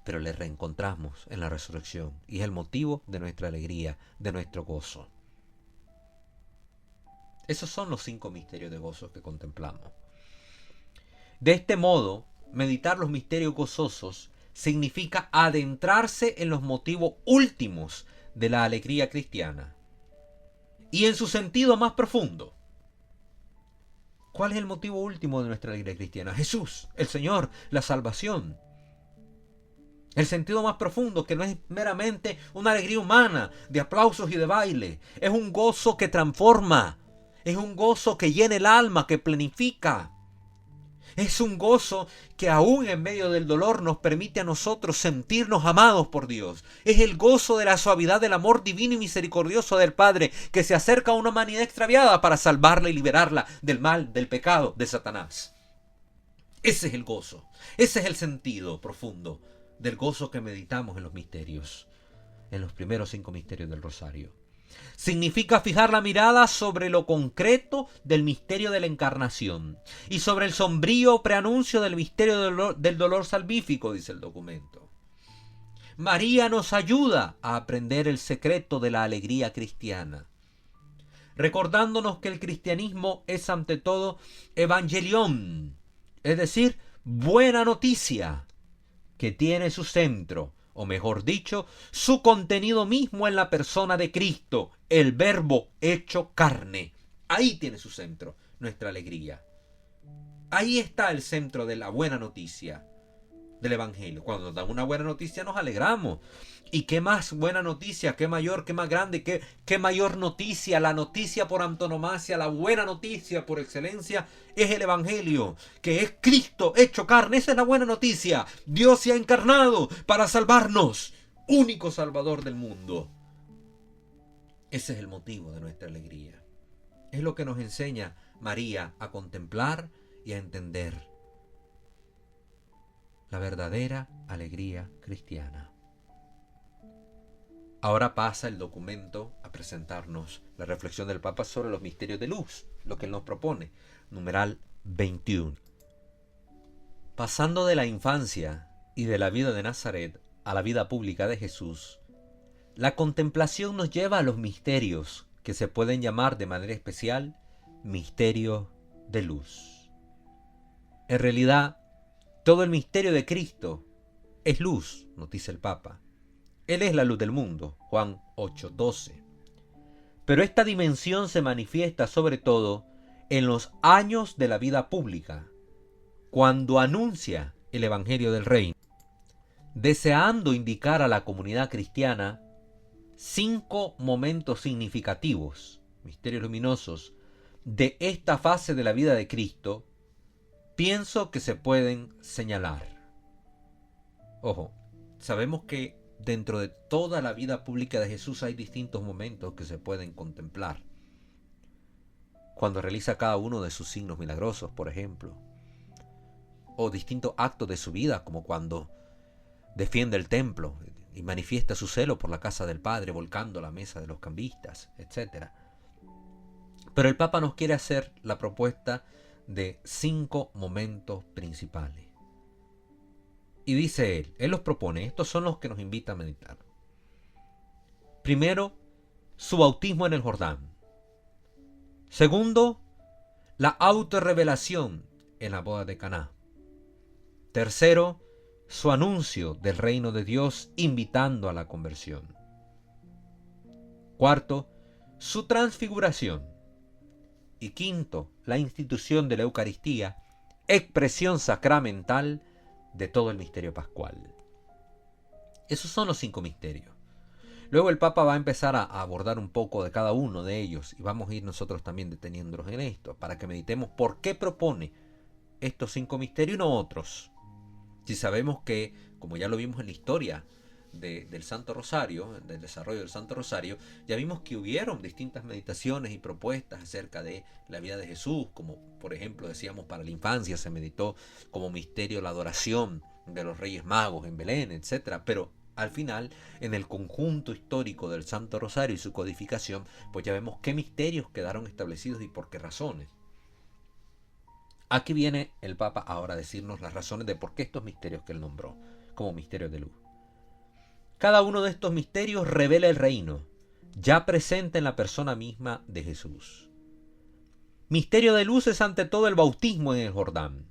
pero le reencontramos en la resurrección y es el motivo de nuestra alegría, de nuestro gozo. Esos son los 5 misterios de gozo que contemplamos. De este modo, meditar los misterios gozosos significa adentrarse en los motivos últimos de la alegría cristiana y en su sentido más profundo. ¿Cuál es el motivo último de nuestra alegría cristiana? Jesús, el Señor, la salvación. El sentido más profundo, que no es meramente una alegría humana de aplausos y de baile. Es un gozo que transforma. Es un gozo que llena el alma, que planifica. Es un gozo que aún en medio del dolor nos permite a nosotros sentirnos amados por Dios. Es el gozo de la suavidad del amor divino y misericordioso del Padre, que se acerca a una humanidad extraviada para salvarla y liberarla del mal, del pecado, de Satanás. Ese es el gozo. Ese es el sentido profundo del gozo que meditamos en los misterios, en los primeros 5 misterios del Rosario. Significa fijar la mirada sobre lo concreto del misterio de la encarnación y sobre el sombrío preanuncio del misterio del dolor salvífico, dice el documento. María nos ayuda a aprender el secreto de la alegría cristiana, recordándonos que el cristianismo es ante todo evangelión, es decir, buena noticia, que tiene su centro, o mejor dicho, su contenido mismo en la persona de Cristo, el Verbo hecho carne. Ahí tiene su centro, nuestra alegría. Ahí está el centro de la buena noticia del Evangelio. Cuando nos dan una buena noticia nos alegramos. ¿Y qué más buena noticia? ¿Qué mayor, qué más grande? ¿Qué mayor noticia? La noticia por antonomasia, la buena noticia por excelencia es el Evangelio, que es Cristo hecho carne. Esa es la buena noticia. Dios se ha encarnado para salvarnos, único Salvador del mundo. Ese es el motivo de nuestra alegría. Es lo que nos enseña María a contemplar y a entender la verdadera alegría cristiana. Ahora pasa el documento a presentarnos la reflexión del Papa sobre los misterios de luz, lo que él nos propone, numeral 21. Pasando de la infancia y de la vida de Nazaret a la vida pública de Jesús, la contemplación nos lleva a los misterios que se pueden llamar de manera especial misterios de luz. En realidad, todo el misterio de Cristo es luz, nos dice el Papa. Él es la luz del mundo, Juan 8:12. Pero esta dimensión se manifiesta sobre todo en los años de la vida pública, cuando anuncia el Evangelio del Reino, deseando indicar a la comunidad cristiana 5 momentos significativos, misterios luminosos, de esta fase de la vida de Cristo. Pienso que se pueden señalar. Ojo, sabemos que dentro de toda la vida pública de Jesús hay distintos momentos que se pueden contemplar. Cuando realiza cada uno de sus signos milagrosos, por ejemplo. O distintos actos de su vida, como cuando defiende el templo y manifiesta su celo por la casa del Padre, volcando la mesa de los cambistas, etc. Pero el Papa nos quiere hacer la propuesta de 5 momentos principales. Y dice él los propone, estos son los que nos invita a meditar. Primero, su bautismo en el Jordán. Segundo, la autorrevelación en la boda de Caná. Tercero, su anuncio del reino de Dios invitando a la conversión. Cuarto, su transfiguración. Y quinto, la institución de la Eucaristía, expresión sacramental de todo el misterio pascual. Esos son los 5 misterios. Luego el Papa va a empezar a abordar un poco de cada uno de ellos y vamos a ir nosotros también deteniéndonos en esto para que meditemos por qué propone estos 5 misterios y no otros. Si sabemos que, como ya lo vimos en la historia del Santo Rosario, del desarrollo del Santo Rosario, ya vimos que hubieron distintas meditaciones y propuestas acerca de la vida de Jesús, como por ejemplo decíamos para la infancia se meditó como misterio la adoración de los Reyes Magos en Belén, etc. Pero al final, en el conjunto histórico del Santo Rosario y su codificación, pues ya vemos qué misterios quedaron establecidos y por qué razones. Aquí viene el Papa ahora a decirnos las razones de por qué estos misterios que él nombró como misterios de luz. Cada uno de estos misterios revela el reino, ya presente en la persona misma de Jesús. Misterio de luz es ante todo el bautismo en el Jordán.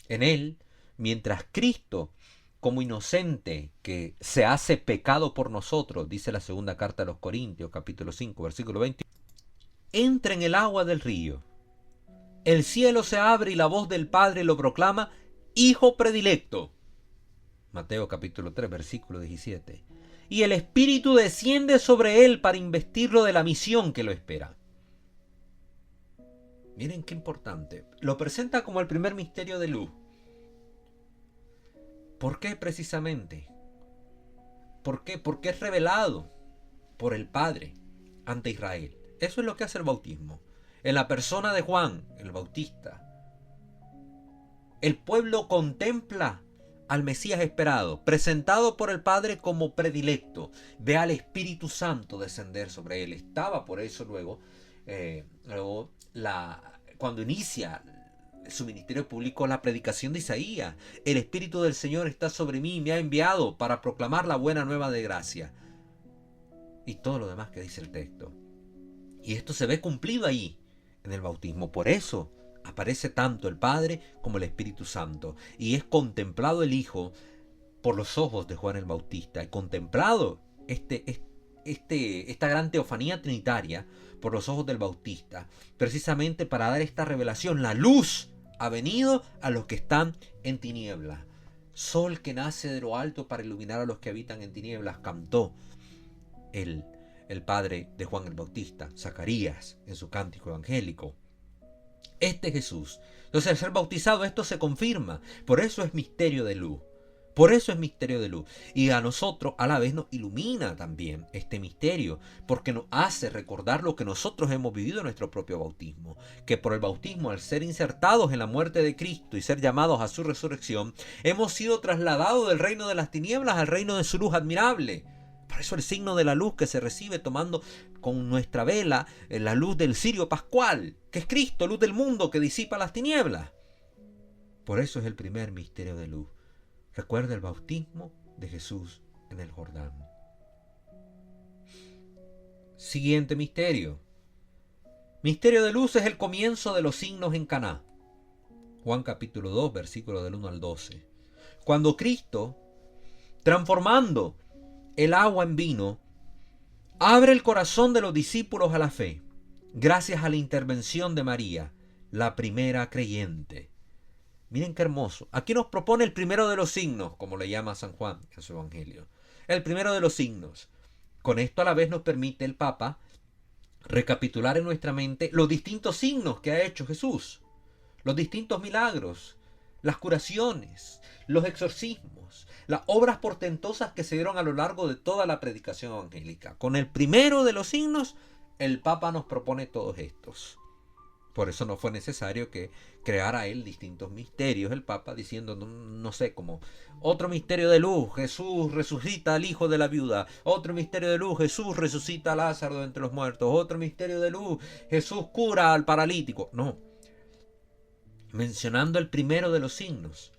En él, mientras Cristo, como inocente que se hace pecado por nosotros, dice la segunda carta a los Corintios, capítulo 5, versículo 20, entra en el agua del río. El cielo se abre y la voz del Padre lo proclama, Hijo predilecto. Mateo capítulo 3, versículo 17. Y el Espíritu desciende sobre él para investirlo de la misión que lo espera. Miren qué importante. Lo presenta como el primer misterio de luz. ¿Por qué precisamente? ¿Por qué? Porque es revelado por el Padre ante Israel. Eso es lo que hace el bautismo. En la persona de Juan, el Bautista, el pueblo contempla al Mesías esperado, presentado por el Padre como predilecto. Ve al Espíritu Santo descender sobre él. Estaba por eso luego cuando inicia su ministerio público, la predicación de Isaías. El Espíritu del Señor está sobre mí y me ha enviado para proclamar la buena nueva de gracia. Y todo lo demás que dice el texto. Y esto se ve cumplido ahí, en el bautismo. Por eso aparece tanto el Padre como el Espíritu Santo. Y es contemplado el Hijo por los ojos de Juan el Bautista. Y contemplado esta gran teofanía trinitaria por los ojos del Bautista. Precisamente para dar esta revelación. La luz ha venido a los que están en tinieblas. Sol que nace de lo alto para iluminar a los que habitan en tinieblas, cantó el padre de Juan el Bautista, Zacarías, en su cántico evangélico. Este es Jesús. Entonces, al ser bautizado, esto se confirma. Por eso es misterio de luz. Por eso es misterio de luz. Y a nosotros a la vez nos ilumina también este misterio, porque nos hace recordar lo que nosotros hemos vivido en nuestro propio bautismo. Que por el bautismo, al ser insertados en la muerte de Cristo y ser llamados a su resurrección, hemos sido trasladados del reino de las tinieblas al reino de su luz admirable. Por eso el signo de la luz que se recibe tomando con nuestra vela la luz del cirio pascual, que es Cristo, luz del mundo que disipa las tinieblas. Por eso es el primer misterio de luz. Recuerda el bautismo de Jesús en el Jordán. Siguiente misterio. Misterio de luz es el comienzo de los signos en Caná. Juan capítulo 2, versículos del 1 al 12. Cuando Cristo, transformando el agua en vino, abre el corazón de los discípulos a la fe, gracias a la intervención de María, la primera creyente. Miren qué hermoso. Aquí nos propone el primero de los signos, como le llama San Juan en su evangelio. El primero de los signos. Con esto a la vez nos permite el Papa recapitular en nuestra mente los distintos signos que ha hecho Jesús, los distintos milagros, las curaciones, los exorcismos, las obras portentosas que se dieron a lo largo de toda la predicación evangélica. Con el primero de los signos, el Papa nos propone todos estos. Por eso no fue necesario que creara él distintos misterios, el Papa, diciendo, no sé, como otro misterio de luz, Jesús resucita al hijo de la viuda; otro misterio de luz, Jesús resucita a Lázaro de entre los muertos; otro misterio de luz, Jesús cura al paralítico. No. Mencionando el primero de los signos,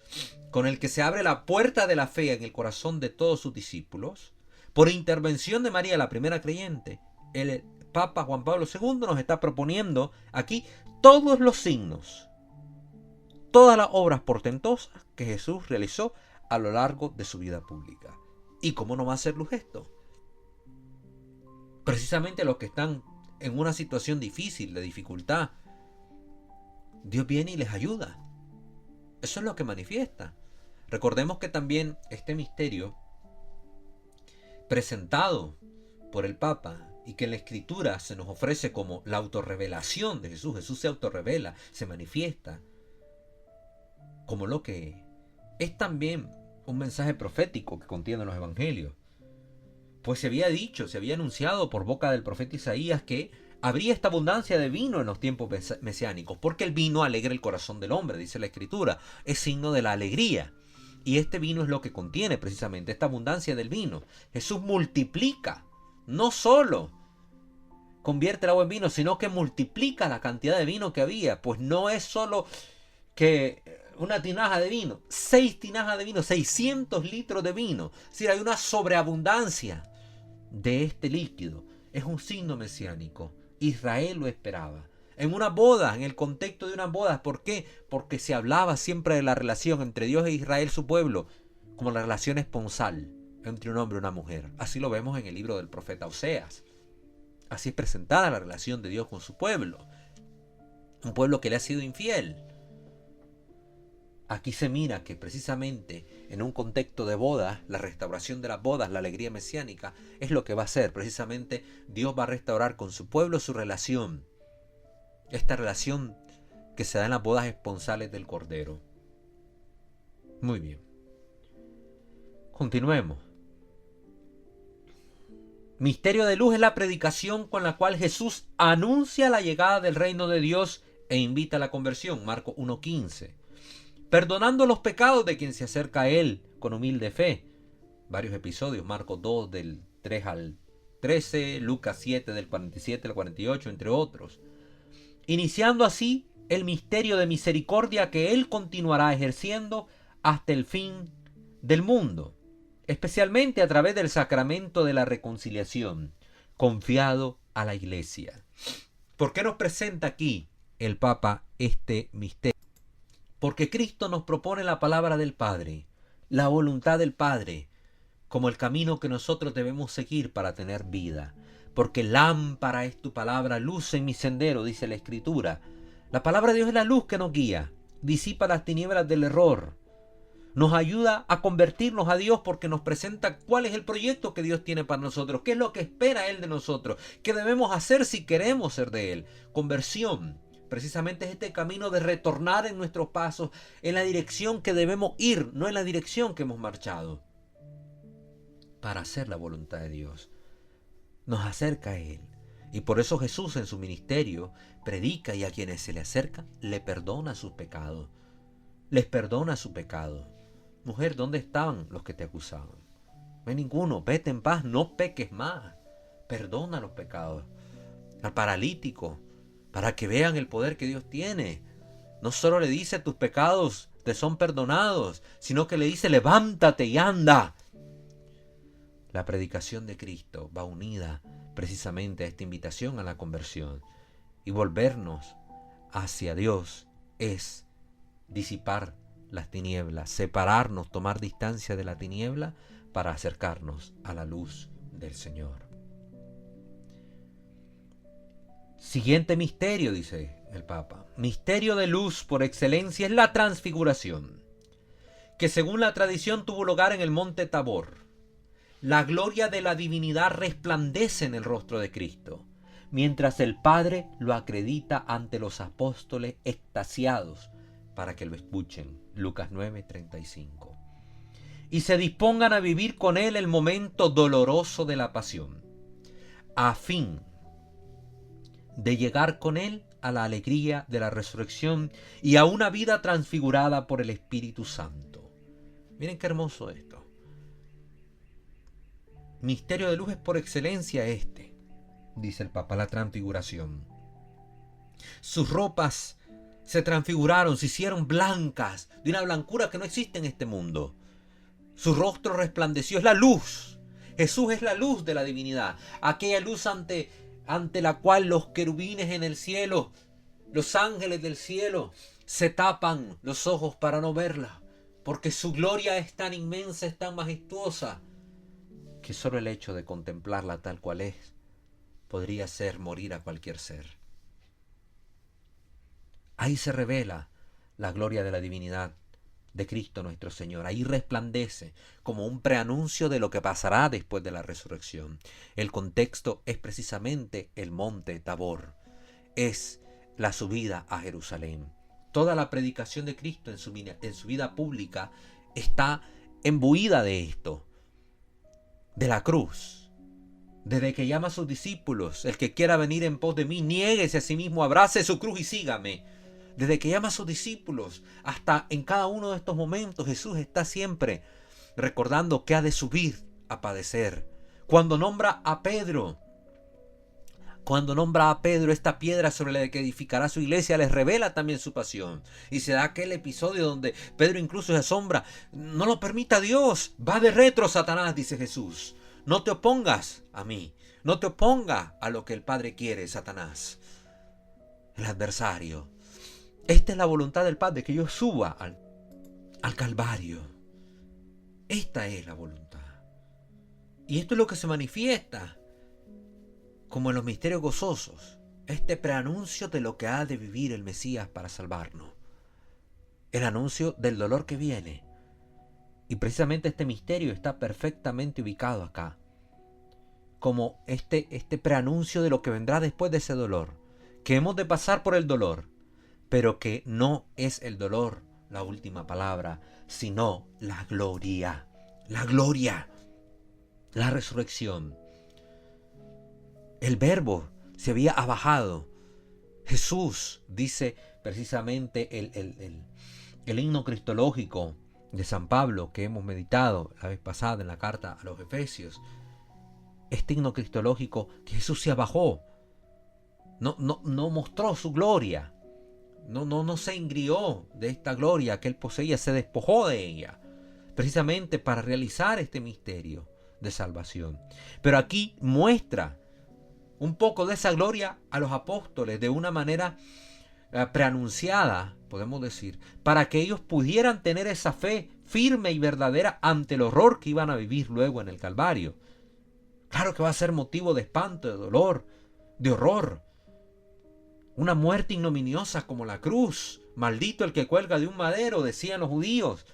con el que se abre la puerta de la fe en el corazón de todos sus discípulos, por intervención de María, la primera creyente, el Papa Juan Pablo II nos está proponiendo aquí todos los signos, todas las obras portentosas que Jesús realizó a lo largo de su vida pública. ¿Y cómo no va a hacer luz esto? Precisamente los que están en una situación difícil, de dificultad, Dios viene y les ayuda. Eso es lo que manifiesta. Recordemos que también este misterio presentado por el Papa y que en la Escritura se nos ofrece como la autorrevelación de Jesús. Jesús se autorrevela, se manifiesta como lo que es también un mensaje profético que contiene los evangelios. Pues se había dicho, se había anunciado por boca del profeta Isaías que habría esta abundancia de vino en los tiempos mesiánicos, porque el vino alegra el corazón del hombre, dice la Escritura, es signo de la alegría. Y este vino es lo que contiene precisamente esta abundancia del vino. Jesús multiplica, no solo convierte el agua en vino, sino que multiplica la cantidad de vino que había. Pues no es solo que una tinaja de vino, 6 tinajas de vino, 600 litros de vino. Es decir, hay una sobreabundancia de este líquido. Es un signo mesiánico. Israel lo esperaba. En una boda, en el contexto de una boda. ¿Por qué? Porque se hablaba siempre de la relación entre Dios e Israel, su pueblo, como la relación esponsal entre un hombre y una mujer. Así lo vemos en el libro del profeta Oseas. Así es presentada la relación de Dios con su pueblo. Un pueblo que le ha sido infiel. aquí se mira que precisamente en un contexto de bodas, la restauración de las bodas, la alegría mesiánica, es lo que va a hacer. Precisamente Dios va a restaurar con su pueblo su relación. Esta relación que se da en las bodas esponsales del Cordero. Muy bien. Continuemos. Misterio de luz es la predicación con la cual Jesús anuncia la llegada del reino de Dios e invita a la conversión. Marcos 1:15. Perdonando los pecados de quien se acerca a Él con humilde fe. Varios episodios. Marcos 2 del 3 al 13. Lucas 7 del 47 al 48, entre otros. Iniciando así el misterio de misericordia que Él continuará ejerciendo hasta el fin del mundo, especialmente a través del sacramento de la reconciliación, confiado a la Iglesia. ¿Por qué nos presenta aquí el Papa este misterio? Porque Cristo nos propone la palabra del Padre, la voluntad del Padre, como el camino que nosotros debemos seguir para tener vida. Porque lámpara es tu palabra, luz en mi sendero, dice la Escritura. La palabra de Dios es la luz que nos guía, disipa las tinieblas del error. Nos ayuda a convertirnos a Dios porque nos presenta cuál es el proyecto que Dios tiene para nosotros, qué es lo que espera Él de nosotros, qué debemos hacer si queremos ser de Él. Conversión, precisamente es este camino de retornar en nuestros pasos en la dirección que debemos ir, no en la dirección que hemos marchado, para hacer la voluntad de Dios. Nos acerca a Él. Y por eso Jesús en su ministerio predica y a quienes se le acercan le perdona sus pecados. Les perdona su pecado. Mujer, ¿dónde estaban los que te acusaban? No hay ninguno. Vete en paz, no peques más. Perdona los pecados. Al paralítico, para que vean el poder que Dios tiene. No solo le dice tus pecados te son perdonados, sino que le dice levántate y anda. La predicación de Cristo va unida precisamente a esta invitación a la conversión. Y volvernos hacia Dios es disipar las tinieblas, separarnos, tomar distancia de la tiniebla para acercarnos a la luz del Señor. Siguiente misterio, dice el Papa. Misterio de luz por excelencia es la transfiguración, que según la tradición tuvo lugar en el monte Tabor. La gloria de la divinidad resplandece en el rostro de Cristo, mientras el Padre lo acredita ante los apóstoles extasiados para que lo escuchen. Lucas 9:35. Y se dispongan a vivir con Él el momento doloroso de la pasión, a fin de llegar con Él a la alegría de la resurrección y a una vida transfigurada por el Espíritu Santo. Miren qué hermoso esto. Misterio de luz es por excelencia este, dice el Papa, la transfiguración. Sus ropas se transfiguraron, se hicieron blancas, de una blancura que no existe en este mundo. Su rostro resplandeció, es la luz. Jesús es la luz de la divinidad, aquella luz ante la cual los querubines en el cielo, los ángeles del cielo, se tapan los ojos para no verla, porque su gloria es tan inmensa, es tan majestuosa, que solo el hecho de contemplarla tal cual es, podría ser morir a cualquier ser. Ahí se revela la gloria de la divinidad de Cristo nuestro Señor. Ahí resplandece como un preanuncio de lo que pasará después de la resurrección. El contexto es precisamente el monte Tabor. Es la subida a Jerusalén. Toda la predicación de Cristo en su vida pública está imbuida de esto, de la cruz. Desde que llama a sus discípulos, el que quiera venir en pos de mí, niéguese a sí mismo, abrace su cruz y sígame. Desde que llama a sus discípulos hasta en cada uno de estos momentos, Jesús está siempre recordando que ha de subir a padecer. Cuando nombra a Pedro, esta piedra sobre la que edificará su iglesia, les revela también su pasión. Y se da aquel episodio donde Pedro incluso se asombra. No lo permita Dios. Va de retro, Satanás, dice Jesús. No te opongas a mí. No te opongas a lo que el Padre quiere, Satanás. El adversario. Esta es la voluntad del Padre, que yo suba al Calvario. Esta es la voluntad. Y esto es lo que se manifiesta como en los misterios gozosos. Este preanuncio de lo que ha de vivir el Mesías para salvarnos. el anuncio del dolor que viene. Y precisamente este misterio está perfectamente ubicado acá, como este preanuncio de lo que vendrá después de ese dolor, que hemos de pasar por el dolor, pero que no es el dolor la última palabra, sino la gloria, la resurrección. El Verbo se había abajado. Jesús, dice precisamente el himno cristológico de San Pablo que hemos meditado la vez pasada en la carta a los Efesios. Este himno cristológico, que Jesús se abajó, no mostró su gloria, no se engrió de esta gloria que él poseía, se despojó de ella, precisamente para realizar este misterio de salvación. Pero aquí muestra un poco de esa gloria a los apóstoles de una manera preanunciada, podemos decir, para que ellos pudieran tener esa fe firme y verdadera ante el horror que iban a vivir luego en el Calvario. Claro que va a ser motivo de espanto, de dolor, de horror. Una muerte ignominiosa como la cruz. Maldito el que cuelga de un madero, decían los judíos.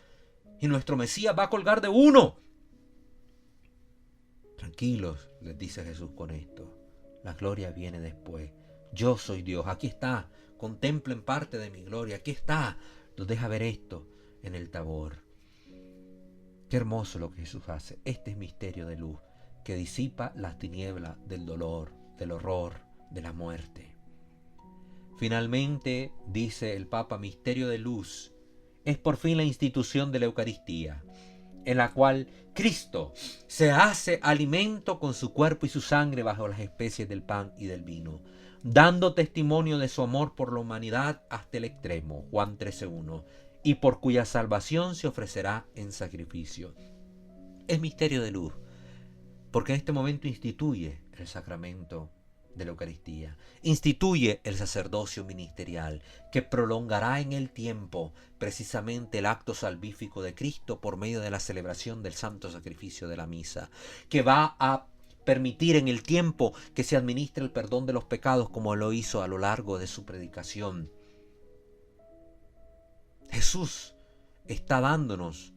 Y nuestro Mesías va a colgar de uno. Tranquilos, les dice Jesús con esto. La gloria viene después. Yo soy Dios, aquí está. Contemplen parte de mi gloria, aquí está. Nos deja ver esto en el Tabor. Qué hermoso lo que Jesús hace. Este es misterio de luz que disipa las tinieblas del dolor, del horror, de la muerte. Finalmente, dice el Papa, misterio de luz es por fin la institución de la Eucaristía, en la cual Cristo se hace alimento con su cuerpo y su sangre bajo las especies del pan y del vino, dando testimonio de su amor por la humanidad hasta el extremo, Juan 13:1, y por cuya salvación se ofrecerá en sacrificio. Es misterio de luz, porque en este momento instituye el sacramento de la Eucaristía, instituye el sacerdocio ministerial, que prolongará en el tiempo precisamente el acto salvífico de Cristo por medio de la celebración del santo sacrificio de la misa, que va a permitir en el tiempo que se administre el perdón de los pecados como lo hizo a lo largo de su predicación. Jesús está dándonos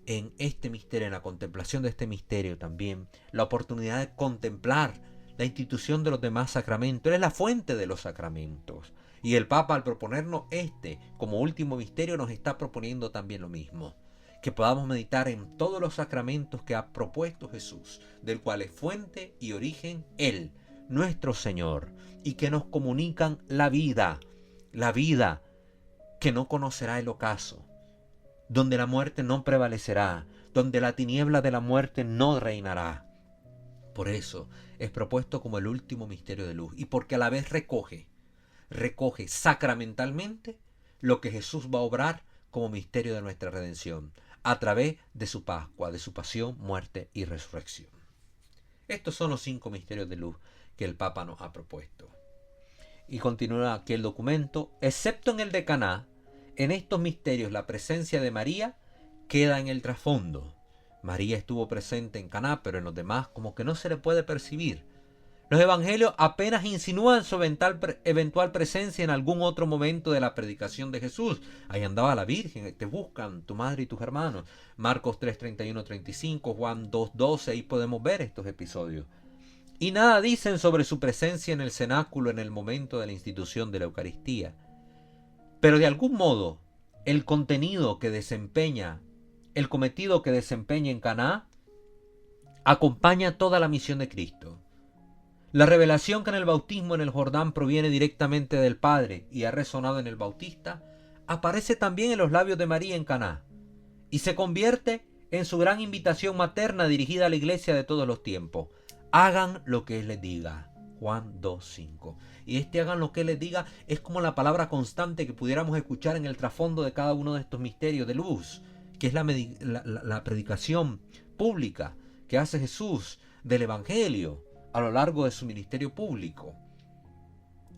en este misterio, en la contemplación de este misterio también, la oportunidad de contemplar la institución de los demás sacramentos. Él es la fuente de los sacramentos. Y el Papa, al proponernos este como último misterio, nos está proponiendo también lo mismo. Que podamos meditar en todos los sacramentos que ha propuesto Jesús, del cual es fuente y origen Él, nuestro Señor, y que nos comunican la vida que no conocerá el ocaso, donde la muerte no prevalecerá, donde la tiniebla de la muerte no reinará. Por eso es propuesto como el último misterio de luz, y porque a la vez recoge sacramentalmente lo que Jesús va a obrar como misterio de nuestra redención, a través de su Pascua, de su pasión, muerte y resurrección. Estos son los 5 misterios de luz que el Papa nos ha propuesto. Y continúa aquí el documento: excepto en el de Caná, en estos misterios la presencia de María queda en el trasfondo. María estuvo presente en Caná, pero en los demás como que no se le puede percibir. Los evangelios apenas insinúan su eventual presencia en algún otro momento de la predicación de Jesús. Ahí andaba la Virgen, te buscan tu madre y tus hermanos. Marcos 3:31-35, Juan 2:12, ahí podemos ver estos episodios. Y nada dicen sobre su presencia en el cenáculo en el momento de la institución de la Eucaristía. Pero de algún modo, el cometido que desempeña en Caná acompaña toda la misión de Cristo. La revelación que en el bautismo en el Jordán proviene directamente del Padre y ha resonado en el Bautista, aparece también en los labios de María en Caná y se convierte en su gran invitación materna dirigida a la iglesia de todos los tiempos. Hagan lo que Él les diga. Juan 2:5. Y hagan lo que Él les diga es como la palabra constante que pudiéramos escuchar en el trasfondo de cada uno de estos misterios de luz, que es la predicación pública que hace Jesús del Evangelio a lo largo de su ministerio público.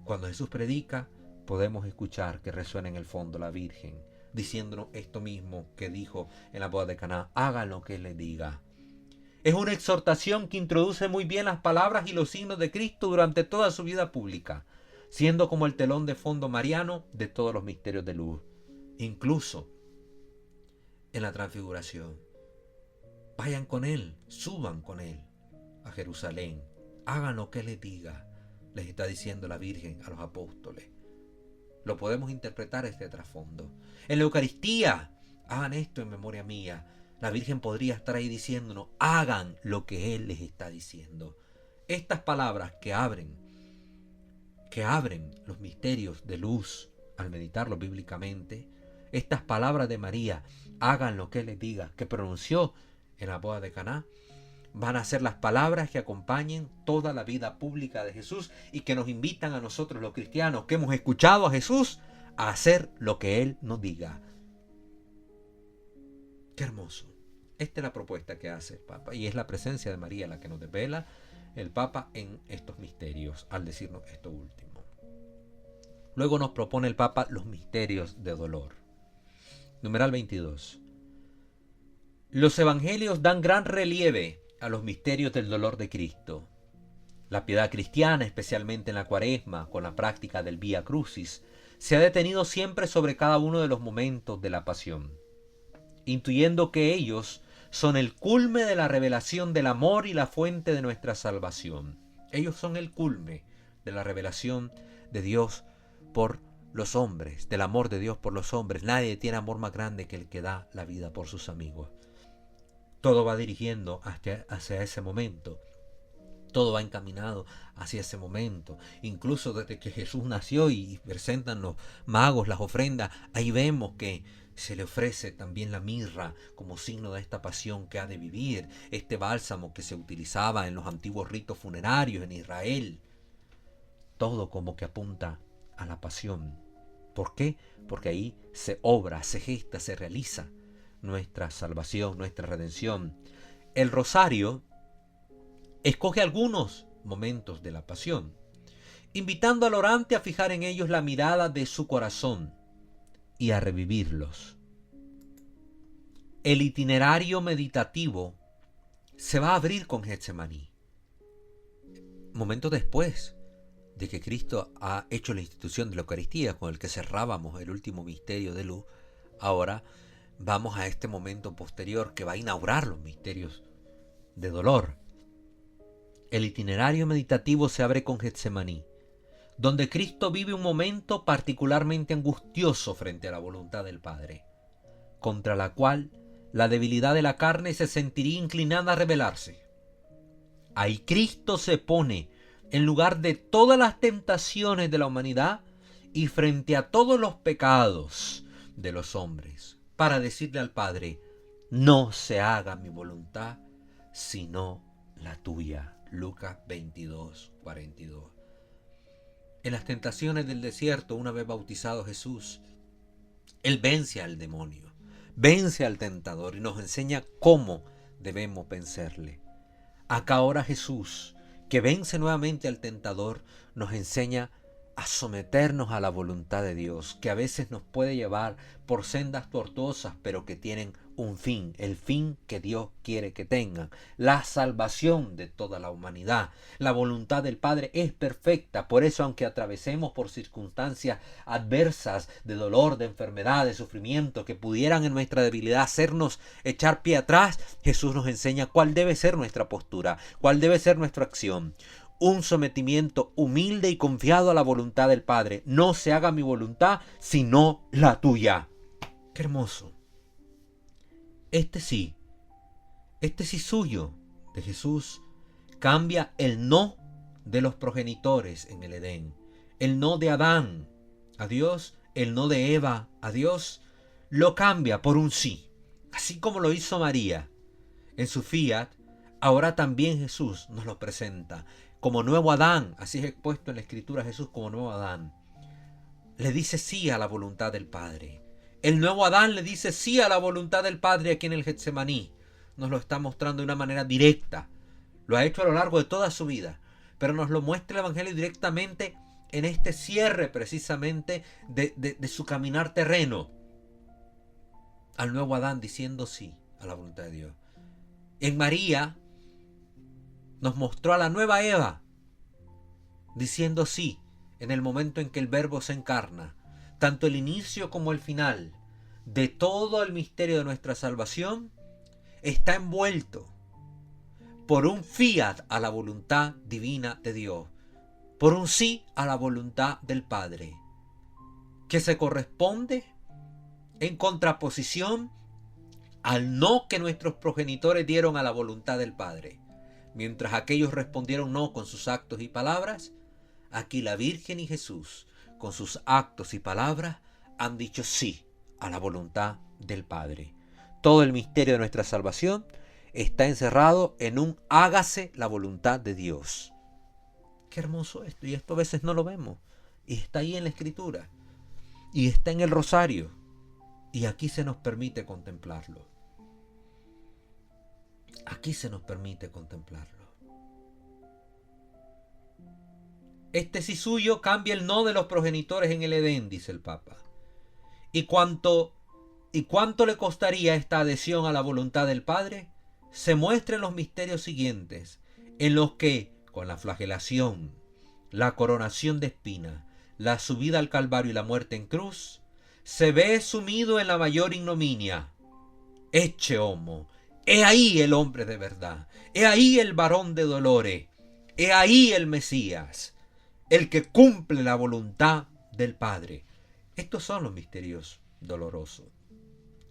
Cuando Jesús predica, podemos escuchar que resuena en el fondo la Virgen, diciéndonos esto mismo que dijo en la boda de Caná: hagan lo que Él les diga. Es una exhortación que introduce muy bien las palabras y los signos de Cristo durante toda su vida pública, siendo como el telón de fondo mariano de todos los misterios de luz. incluso en la transfiguración. Vayan con Él, suban con Él a Jerusalén, hagan lo que Él les diga, les está diciendo la Virgen a los apóstoles. Lo podemos interpretar este trasfondo. En la Eucaristía, hagan esto en memoria mía. La Virgen podría estar ahí diciéndonos, hagan lo que Él les está diciendo. Estas palabras que abren los misterios de luz al meditarlo bíblicamente, estas palabras de María, hagan lo que Él les diga, que pronunció en la boda de Caná, van a ser las palabras que acompañen toda la vida pública de Jesús y que nos invitan a nosotros los cristianos que hemos escuchado a Jesús a hacer lo que Él nos diga. Qué hermoso. Esta es la propuesta que hace el Papa y es la presencia de María la que nos desvela el Papa en estos misterios al decirnos esto último. Luego nos propone el Papa los misterios de dolor. Numeral 22. Los evangelios dan gran relieve a los misterios del dolor de Cristo. La piedad cristiana, especialmente en la Cuaresma, con la práctica del Vía Crucis, se ha detenido siempre sobre cada uno de los momentos de la pasión, intuyendo que ellos son el culme de la revelación del amor y la fuente de nuestra salvación. Ellos son el culme de la revelación de Dios por los hombres, del amor de Dios por los hombres. Nadie tiene amor más grande que el que da la vida por sus amigos. Todo va dirigiendo hacia ese momento. Todo va encaminado hacia ese momento. Incluso desde que Jesús nació y presentan los magos las ofrendas, ahí vemos que se le ofrece también la mirra como signo de esta pasión que ha de vivir. Este bálsamo que se utilizaba en los antiguos ritos funerarios en Israel. Todo como que apunta a la pasión. ¿Por qué? Porque ahí se obra, se gesta, se realiza nuestra salvación, nuestra redención. El rosario escoge algunos momentos de la pasión, invitando al orante a fijar en ellos la mirada de su corazón y a revivirlos. El itinerario meditativo se va a abrir con Getsemaní. Momentos después de que Cristo ha hecho la institución de la Eucaristía, con el que cerrábamos el último misterio de luz, ahora vamos a este momento posterior que va a inaugurar los misterios de dolor. El itinerario meditativo se abre con Getsemaní, donde Cristo vive un momento particularmente angustioso frente a la voluntad del Padre, contra la cual la debilidad de la carne se sentiría inclinada a rebelarse. Ahí Cristo se pone en lugar de todas las tentaciones de la humanidad y frente a todos los pecados de los hombres, para decirle al Padre, no se haga mi voluntad, sino la tuya. Lucas 22, 42. En las tentaciones del desierto, una vez bautizado Jesús, Él vence al demonio, vence al tentador y nos enseña cómo debemos vencerle. Acá ahora Jesús, que vence nuevamente al tentador, nos enseña a someternos a la voluntad de Dios, que a veces nos puede llevar por sendas tortuosas, pero que tienen un fin, el fin que Dios quiere que tengan, la salvación de toda la humanidad. La voluntad del Padre es perfecta, por eso aunque atravesemos por circunstancias adversas de dolor, de enfermedad, de sufrimiento, que pudieran en nuestra debilidad hacernos echar pie atrás, Jesús nos enseña cuál debe ser nuestra postura, cuál debe ser nuestra acción. Un sometimiento humilde y confiado a la voluntad del Padre. No se haga mi voluntad, sino la tuya. ¡Qué hermoso! Este sí suyo de Jesús cambia el no de los progenitores en el Edén. El no de Adán a Dios, el no de Eva a Dios, lo cambia por un sí. Así como lo hizo María en su fiat, ahora también Jesús nos lo presenta como nuevo Adán. Así es expuesto en la Escritura Jesús como nuevo Adán. Le dice sí a la voluntad del Padre. El nuevo Adán le dice sí a la voluntad del Padre aquí en el Getsemaní. Nos lo está mostrando de una manera directa. Lo ha hecho a lo largo de toda su vida. Pero nos lo muestra el Evangelio directamente en este cierre precisamente de su caminar terreno. Al nuevo Adán diciendo sí a la voluntad de Dios. En María nos mostró a la nueva Eva diciendo sí en el momento en que el Verbo se encarna. Tanto el inicio como el final de todo el misterio de nuestra salvación está envuelto por un fiat a la voluntad divina de Dios, por un sí a la voluntad del Padre, que se corresponde en contraposición al no que nuestros progenitores dieron a la voluntad del Padre. Mientras aquellos respondieron no con sus actos y palabras, aquí la Virgen y Jesús, con sus actos y palabras, han dicho sí a la voluntad del Padre. Todo el misterio de nuestra salvación está encerrado en un hágase la voluntad de Dios. Qué hermoso esto, y esto a veces no lo vemos, y está ahí en la Escritura, y está en el rosario, y aquí se nos permite contemplarlo. Aquí se nos permite contemplarlo. Este sí suyo cambia el no de los progenitores en el Edén, dice el Papa. ¿Y cuánto le costaría esta adhesión a la voluntad del Padre? Se muestra en los misterios siguientes, en los que, con la flagelación, la coronación de espinas, la subida al Calvario y la muerte en cruz, se ve sumido en la mayor ignominia. Ecce homo, he ahí el hombre de verdad, he ahí el varón de dolores, he ahí el Mesías, el que cumple la voluntad del Padre. Estos son los misterios dolorosos,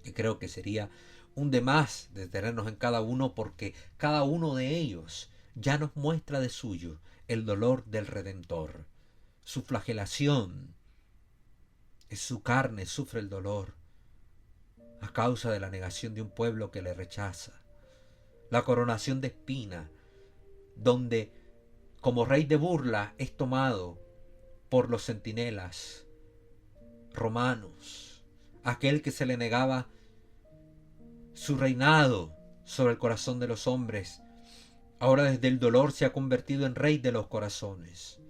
que creo que sería un de más detenernos en cada uno, porque cada uno de ellos ya nos muestra de suyo el dolor del Redentor. Su flagelación, es su carne, sufre el dolor a causa de la negación de un pueblo que le rechaza. La coronación de espina, donde como rey de burla es tomado por los centinelas romanos, aquel que se le negaba su reinado sobre el corazón de los hombres, ahora desde el dolor se ha convertido en rey de los corazones.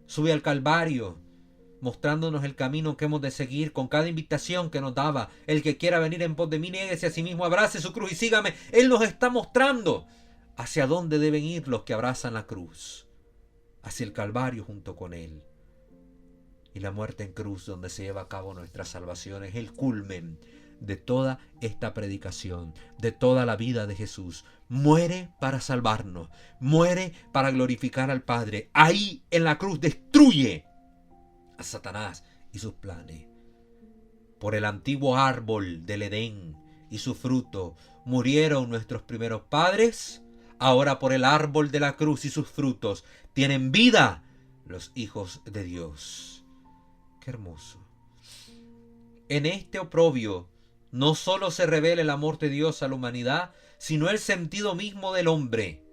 Sube al Calvario, mostrándonos el camino que hemos de seguir con cada invitación que nos daba. El que quiera venir en pos de mí, niéguese a sí mismo, abrace su cruz y sígame. Él nos está mostrando hacia dónde deben ir los que abrazan la cruz, hacia el Calvario junto con él. Y la muerte en cruz, donde se lleva a cabo nuestra salvación, es el culmen de toda esta predicación, de toda la vida de Jesús. Muere para salvarnos, muere para glorificar al Padre. Ahí en la cruz destruye a Satanás y sus planes. Por el antiguo árbol del Edén y su fruto murieron nuestros primeros padres. Ahora por el árbol de la cruz y sus frutos tienen vida los hijos de Dios. Qué hermoso. En este oprobio no solo se revela el amor de Dios a la humanidad, sino el sentido mismo del hombre.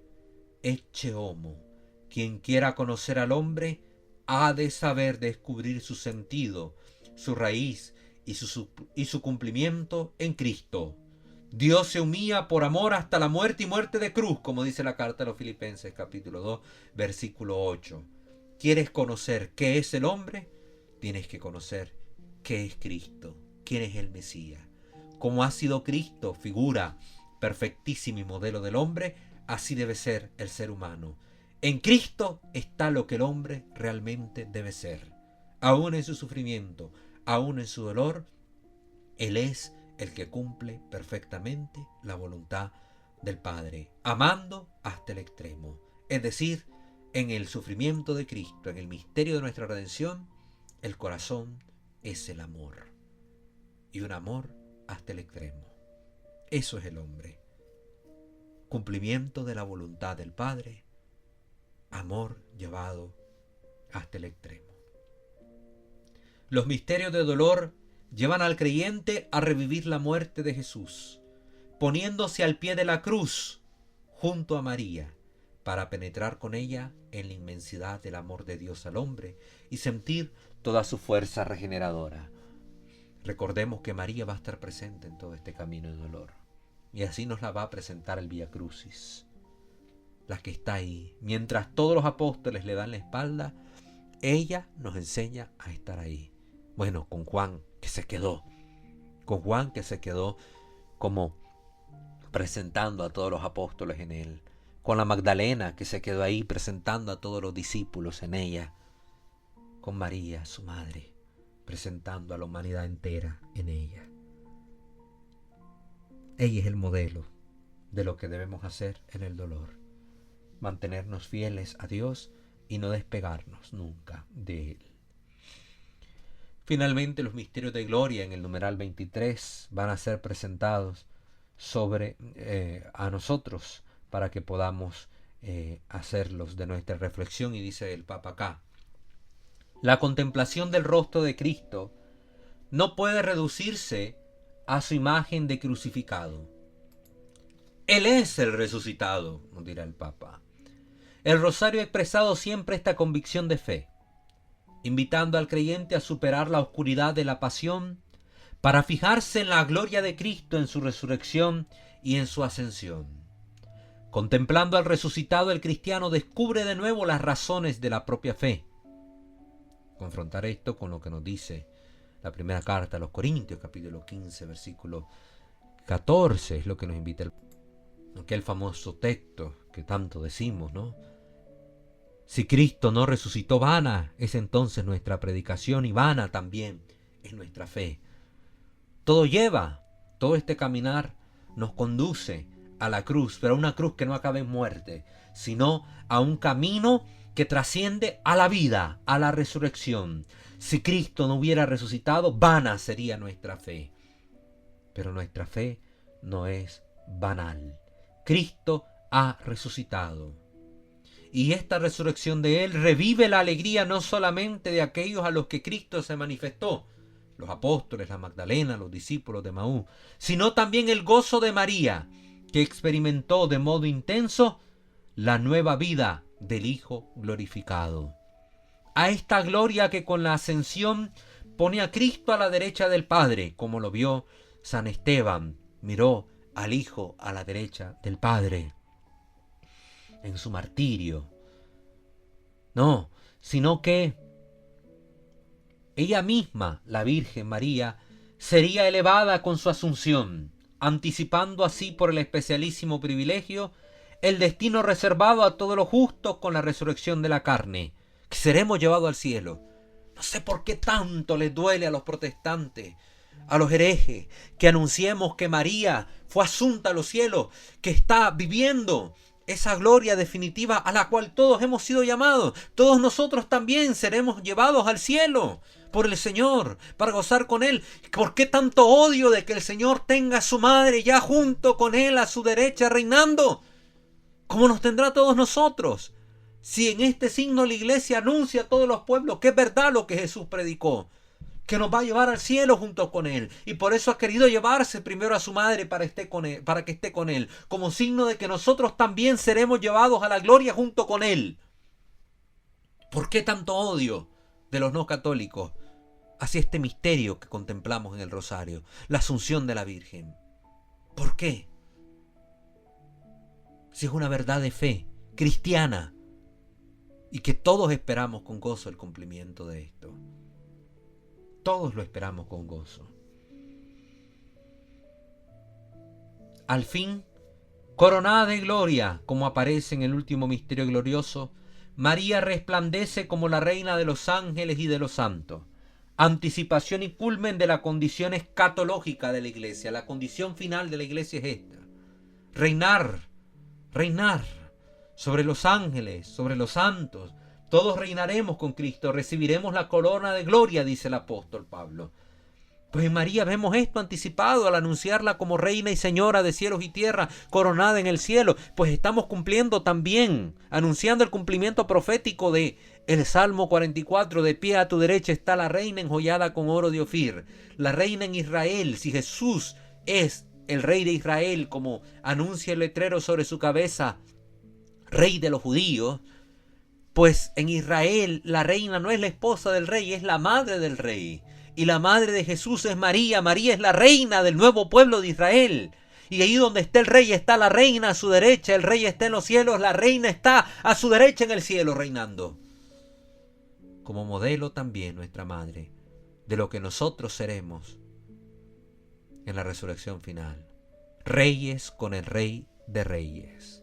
Ecce homo, quien quiera conocer al hombre, ha de saber descubrir su sentido, su raíz y su cumplimiento en Cristo. Dios se humilla por amor hasta la muerte y muerte de cruz, como dice la carta a los Filipenses, capítulo 2, versículo 8. ¿Quieres conocer qué es el hombre? Tienes que conocer qué es Cristo, quién es el Mesías. Como ha sido Cristo, figura perfectísima y modelo del hombre, así debe ser el ser humano. En Cristo está lo que el hombre realmente debe ser. Aún en su sufrimiento, aún en su dolor, Él es el que cumple perfectamente la voluntad del Padre, amando hasta el extremo. Es decir, en el sufrimiento de Cristo, en el misterio de nuestra redención, el corazón es el amor. Y un amor hasta el extremo. Eso es el hombre. Cumplimiento de la voluntad del Padre, amor llevado hasta el extremo. Los misterios de dolor llevan al creyente a revivir la muerte de Jesús, poniéndose al pie de la cruz junto a María, para penetrar con ella en la inmensidad del amor de Dios al hombre y sentir toda su fuerza regeneradora. Recordemos que María va a estar presente en todo este camino de dolor, y así nos la va a presentar el Vía Crucis, la que está ahí. Mientras todos los apóstoles le dan la espalda, ella nos enseña a estar ahí. Bueno, con Juan que se quedó, como presentando a todos los apóstoles en él, con la Magdalena que se quedó ahí presentando a todos los discípulos en ella, con María, su madre, presentando a la humanidad entera en ella. Ella es el modelo de lo que debemos hacer en el dolor. Mantenernos fieles a Dios y no despegarnos nunca de Él. Finalmente, los misterios de gloria en el numeral 23 van a ser presentados a nosotros para que podamos hacerlos de nuestra reflexión. Y dice el Papa acá: la contemplación del rostro de Cristo no puede reducirse a su imagen de crucificado. Él es el resucitado, nos dirá el Papa. El rosario ha expresado siempre esta convicción de fe, invitando al creyente a superar la oscuridad de la pasión para fijarse en la gloria de Cristo en su resurrección y en su ascensión. Contemplando al resucitado, el cristiano descubre de nuevo las razones de la propia fe. Confrontar esto con lo que nos dice la primera carta a los Corintios, capítulo 15, versículo 14, es lo que nos invita aquel famoso texto que tanto decimos, ¿no? Si Cristo no resucitó, vana es entonces nuestra predicación y vana también es nuestra fe. Todo este caminar nos conduce a la cruz, pero a una cruz que no acaba en muerte, sino a un camino que trasciende a la vida, a la resurrección. Si Cristo no hubiera resucitado, vana sería nuestra fe. Pero nuestra fe no es banal. Cristo ha resucitado. Y esta resurrección de Él revive la alegría no solamente de aquellos a los que Cristo se manifestó, los apóstoles, la Magdalena, los discípulos de Emaús, sino también el gozo de María, que experimentó de modo intenso la nueva vida del Hijo glorificado. A esta gloria que con la ascensión pone a Cristo a la derecha del Padre, como lo vio San Esteban, miró al Hijo a la derecha del Padre en su martirio. No, sino que ella misma, la Virgen María, sería elevada con su asunción, anticipando así por el especialísimo privilegio el destino reservado a todos los justos con la resurrección de la carne, que seremos llevados al cielo. No sé por qué tanto les duele a los protestantes, a los herejes, que anunciemos que María fue asunta a los cielos, que está viviendo esa gloria definitiva a la cual todos hemos sido llamados. Todos nosotros también seremos llevados al cielo por el Señor, para gozar con Él. ¿Por qué tanto odio de que el Señor tenga a su madre ya junto con Él a su derecha reinando? ¿Cómo nos tendrá a todos nosotros? Si en este signo la Iglesia anuncia a todos los pueblos que es verdad lo que Jesús predicó, que nos va a llevar al cielo junto con Él. Y por eso ha querido llevarse primero a su madre para que esté con Él, como signo de que nosotros también seremos llevados a la gloria junto con Él. ¿Por qué tanto odio de los no católicos hacia este misterio que contemplamos en el rosario, la Asunción de la Virgen? ¿Por qué? Si es una verdad de fe cristiana y que todos esperamos con gozo el cumplimiento de esto. Todos lo esperamos con gozo. Al fin, coronada de gloria, como aparece en el último misterio glorioso, María resplandece como la reina de los ángeles y de los santos. Anticipación y culmen de la condición escatológica de la Iglesia. La condición final de la Iglesia es esta: reinar sobre los ángeles, sobre los santos. Todos reinaremos con Cristo, recibiremos la corona de gloria, dice el apóstol Pablo. Pues en María vemos esto anticipado al anunciarla como reina y señora de cielos y tierra, coronada en el cielo. Pues estamos cumpliendo también, anunciando el cumplimiento profético de el Salmo 44, de pie a tu derecha está la reina enjollada con oro de Ofir. La reina en Israel, si Jesús es el rey de Israel, como anuncia el letrero sobre su cabeza, rey de los judíos, pues en Israel la reina no es la esposa del rey, es la madre del rey. Y la madre de Jesús es María. María es la reina del nuevo pueblo de Israel. Y ahí donde está el rey está la reina a su derecha. El rey está en los cielos, la reina está a su derecha en el cielo reinando. Como modelo también nuestra madre de lo que nosotros seremos en la resurrección final. Reyes con el Rey de Reyes.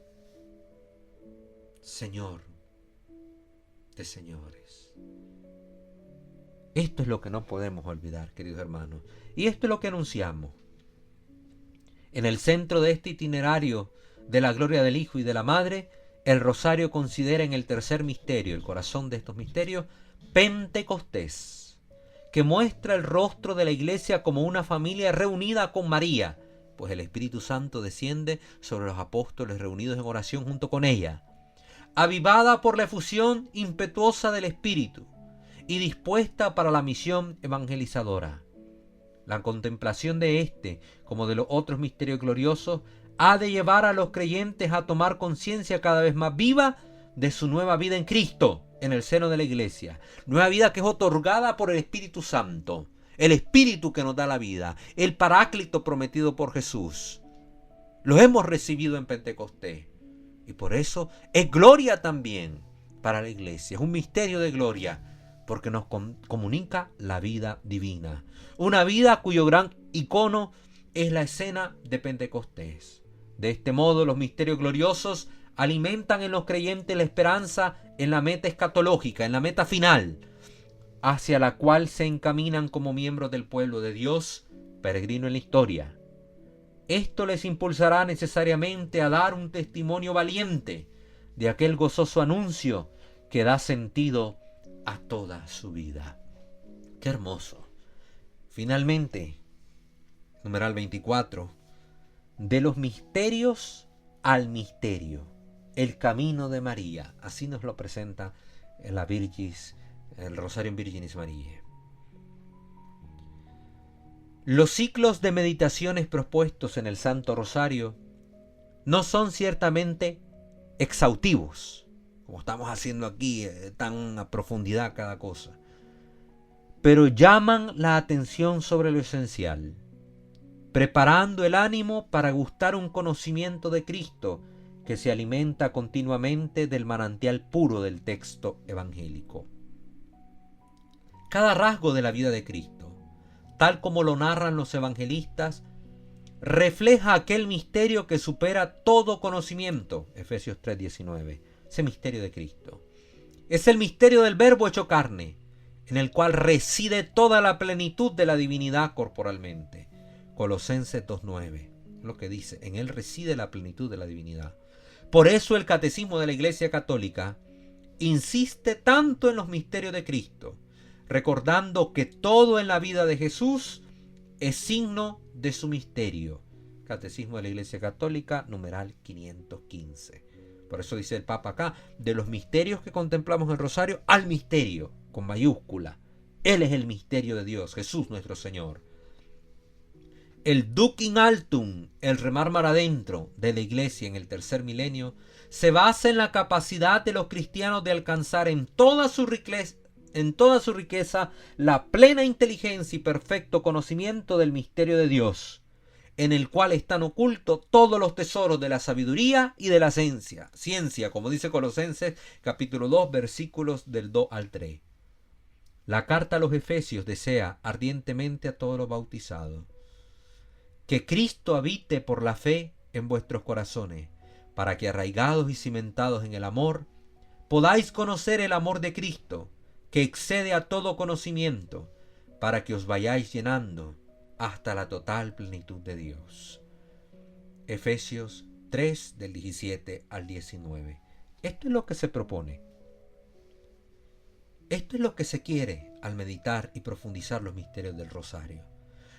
Señor de señores. Esto es lo que no podemos olvidar, queridos hermanos. Y esto es lo que anunciamos. En el centro de este itinerario de la gloria del Hijo y de la Madre, el rosario considera en el tercer misterio, el corazón de estos misterios, Pentecostés, que muestra el rostro de la Iglesia como una familia reunida con María, pues el Espíritu Santo desciende sobre los apóstoles reunidos en oración junto con ella, avivada por la efusión impetuosa del Espíritu y dispuesta para la misión evangelizadora. La contemplación de este, como de los otros misterios gloriosos, ha de llevar a los creyentes a tomar conciencia cada vez más viva de su nueva vida en Cristo, en el seno de la Iglesia. Nueva vida que es otorgada por el Espíritu Santo, el Espíritu que nos da la vida, el Paráclito prometido por Jesús. Lo hemos recibido en Pentecostés y por eso es gloria también para la Iglesia. Es un misterio de gloria porque nos comunica la vida divina. Una vida cuyo gran icono es la escena de Pentecostés. De este modo, los misterios gloriosos alimentan en los creyentes la esperanza en la meta escatológica, en la meta final, hacia la cual se encaminan como miembros del pueblo de Dios, peregrino en la historia. Esto les impulsará necesariamente a dar un testimonio valiente de aquel gozoso anuncio que da sentido a toda su vida. ¡Qué hermoso! Finalmente, numeral 24, de los misterios al misterio, el camino de María. Así nos lo presenta la Virgis, el Rosario in Virginis Mariae. Los ciclos de meditaciones propuestos en el Santo Rosario no son ciertamente exhaustivos, como estamos haciendo aquí, tan a profundidad cada cosa, pero llaman la atención sobre lo esencial, preparando el ánimo para gustar un conocimiento de Cristo que se alimenta continuamente del manantial puro del texto evangélico. Cada rasgo de la vida de Cristo, tal como lo narran los evangelistas, refleja aquel misterio que supera todo conocimiento, Efesios 3:19, ese misterio de Cristo. Es el misterio del Verbo hecho carne, en el cual reside toda la plenitud de la divinidad corporalmente. Colosenses 2:9, lo que dice, en él reside la plenitud de la divinidad. Por eso el Catecismo de la Iglesia Católica insiste tanto en los misterios de Cristo, recordando que todo en la vida de Jesús es signo de su misterio. Catecismo de la Iglesia Católica, numeral 515. Por eso dice el Papa acá, de los misterios que contemplamos en el Rosario al misterio, con mayúscula. Él es el misterio de Dios, Jesús nuestro Señor. El Duc in altum, el remar mar adentro de la Iglesia en el tercer milenio, se basa en la capacidad de los cristianos de alcanzar en toda su riqueza la plena inteligencia y perfecto conocimiento del misterio de Dios, en el cual están ocultos todos los tesoros de la sabiduría y de la ciencia, como dice Colosenses capítulo 2, versículos del 2 al 3. La carta a los Efesios desea ardientemente a todos los bautizados que Cristo habite por la fe en vuestros corazones, para que arraigados y cimentados en el amor, podáis conocer el amor de Cristo, que excede a todo conocimiento, para que os vayáis llenando hasta la total plenitud de Dios. Efesios 3, del 17 al 19. Esto es lo que se propone. Esto es lo que se quiere al meditar y profundizar los misterios del Rosario.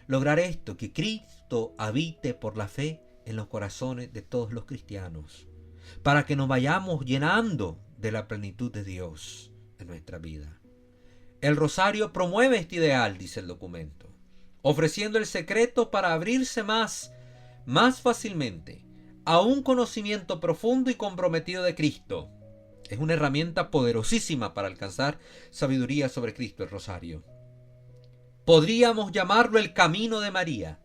Lograr esto, que Cristo habite por la fe en los corazones de todos los cristianos, para que nos vayamos llenando de la plenitud de Dios en nuestra vida. El Rosario promueve este ideal, dice el documento, ofreciendo el secreto para abrirse más fácilmente a un conocimiento profundo y comprometido de Cristo. Es una herramienta poderosísima para alcanzar sabiduría sobre Cristo, el Rosario. Podríamos llamarlo el camino de María.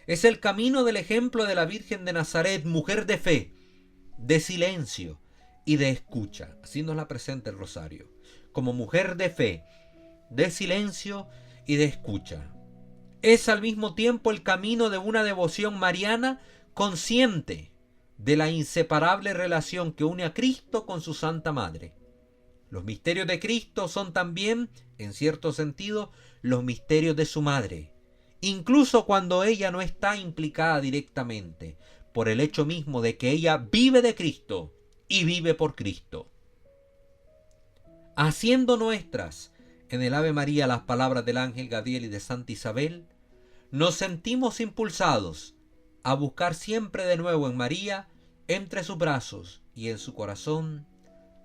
Es el camino del ejemplo de la Virgen de Nazaret, mujer de fe, de silencio y de escucha. Así nos la presenta el Rosario, como mujer de fe, de silencio y de escucha. Es al mismo tiempo el camino de una devoción mariana consciente de la inseparable relación que une a Cristo con su Santa Madre. Los misterios de Cristo son también, en cierto sentido, los misterios de su madre, incluso cuando ella no está implicada directamente, por el hecho mismo de que ella vive de Cristo y vive por Cristo. Haciendo nuestras en el Ave María las palabras del ángel Gabriel y de Santa Isabel, nos sentimos impulsados a buscar siempre de nuevo en María, entre sus brazos y en su corazón,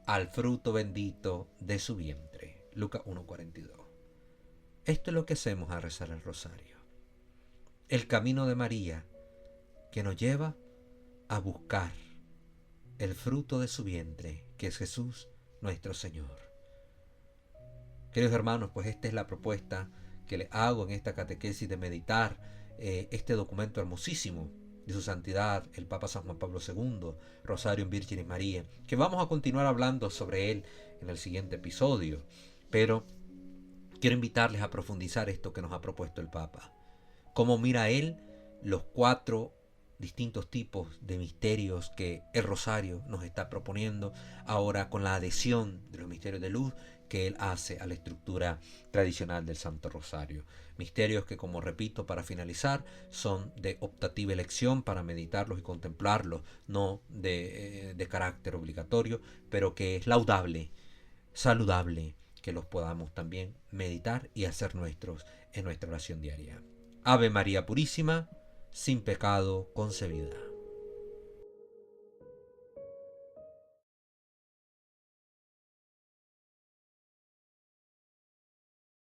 al fruto bendito de su vientre. Lucas 1:42. Esto es lo que hacemos al rezar el rosario. El camino de María que nos lleva a buscar el fruto de su vientre, que es Jesús nuestro Señor. Queridos hermanos, pues esta es la propuesta que les hago en esta catequesis de meditar este documento hermosísimo de su santidad, el Papa San Juan Pablo II, Rosario in Virginis Mariae, que vamos a continuar hablando sobre él en el siguiente episodio. Pero quiero invitarles a profundizar esto que nos ha propuesto el Papa. Cómo mira él los 4 distintos tipos de misterios que el Rosario nos está proponiendo, ahora con la adhesión de los misterios de luz que él hace a la estructura tradicional del Santo Rosario. Misterios que, como repito, para finalizar, son de optativa elección para meditarlos y contemplarlos, no de carácter obligatorio, pero que es laudable, saludable, que los podamos también meditar y hacer nuestros en nuestra oración diaria. Ave María Purísima, sin pecado concebida.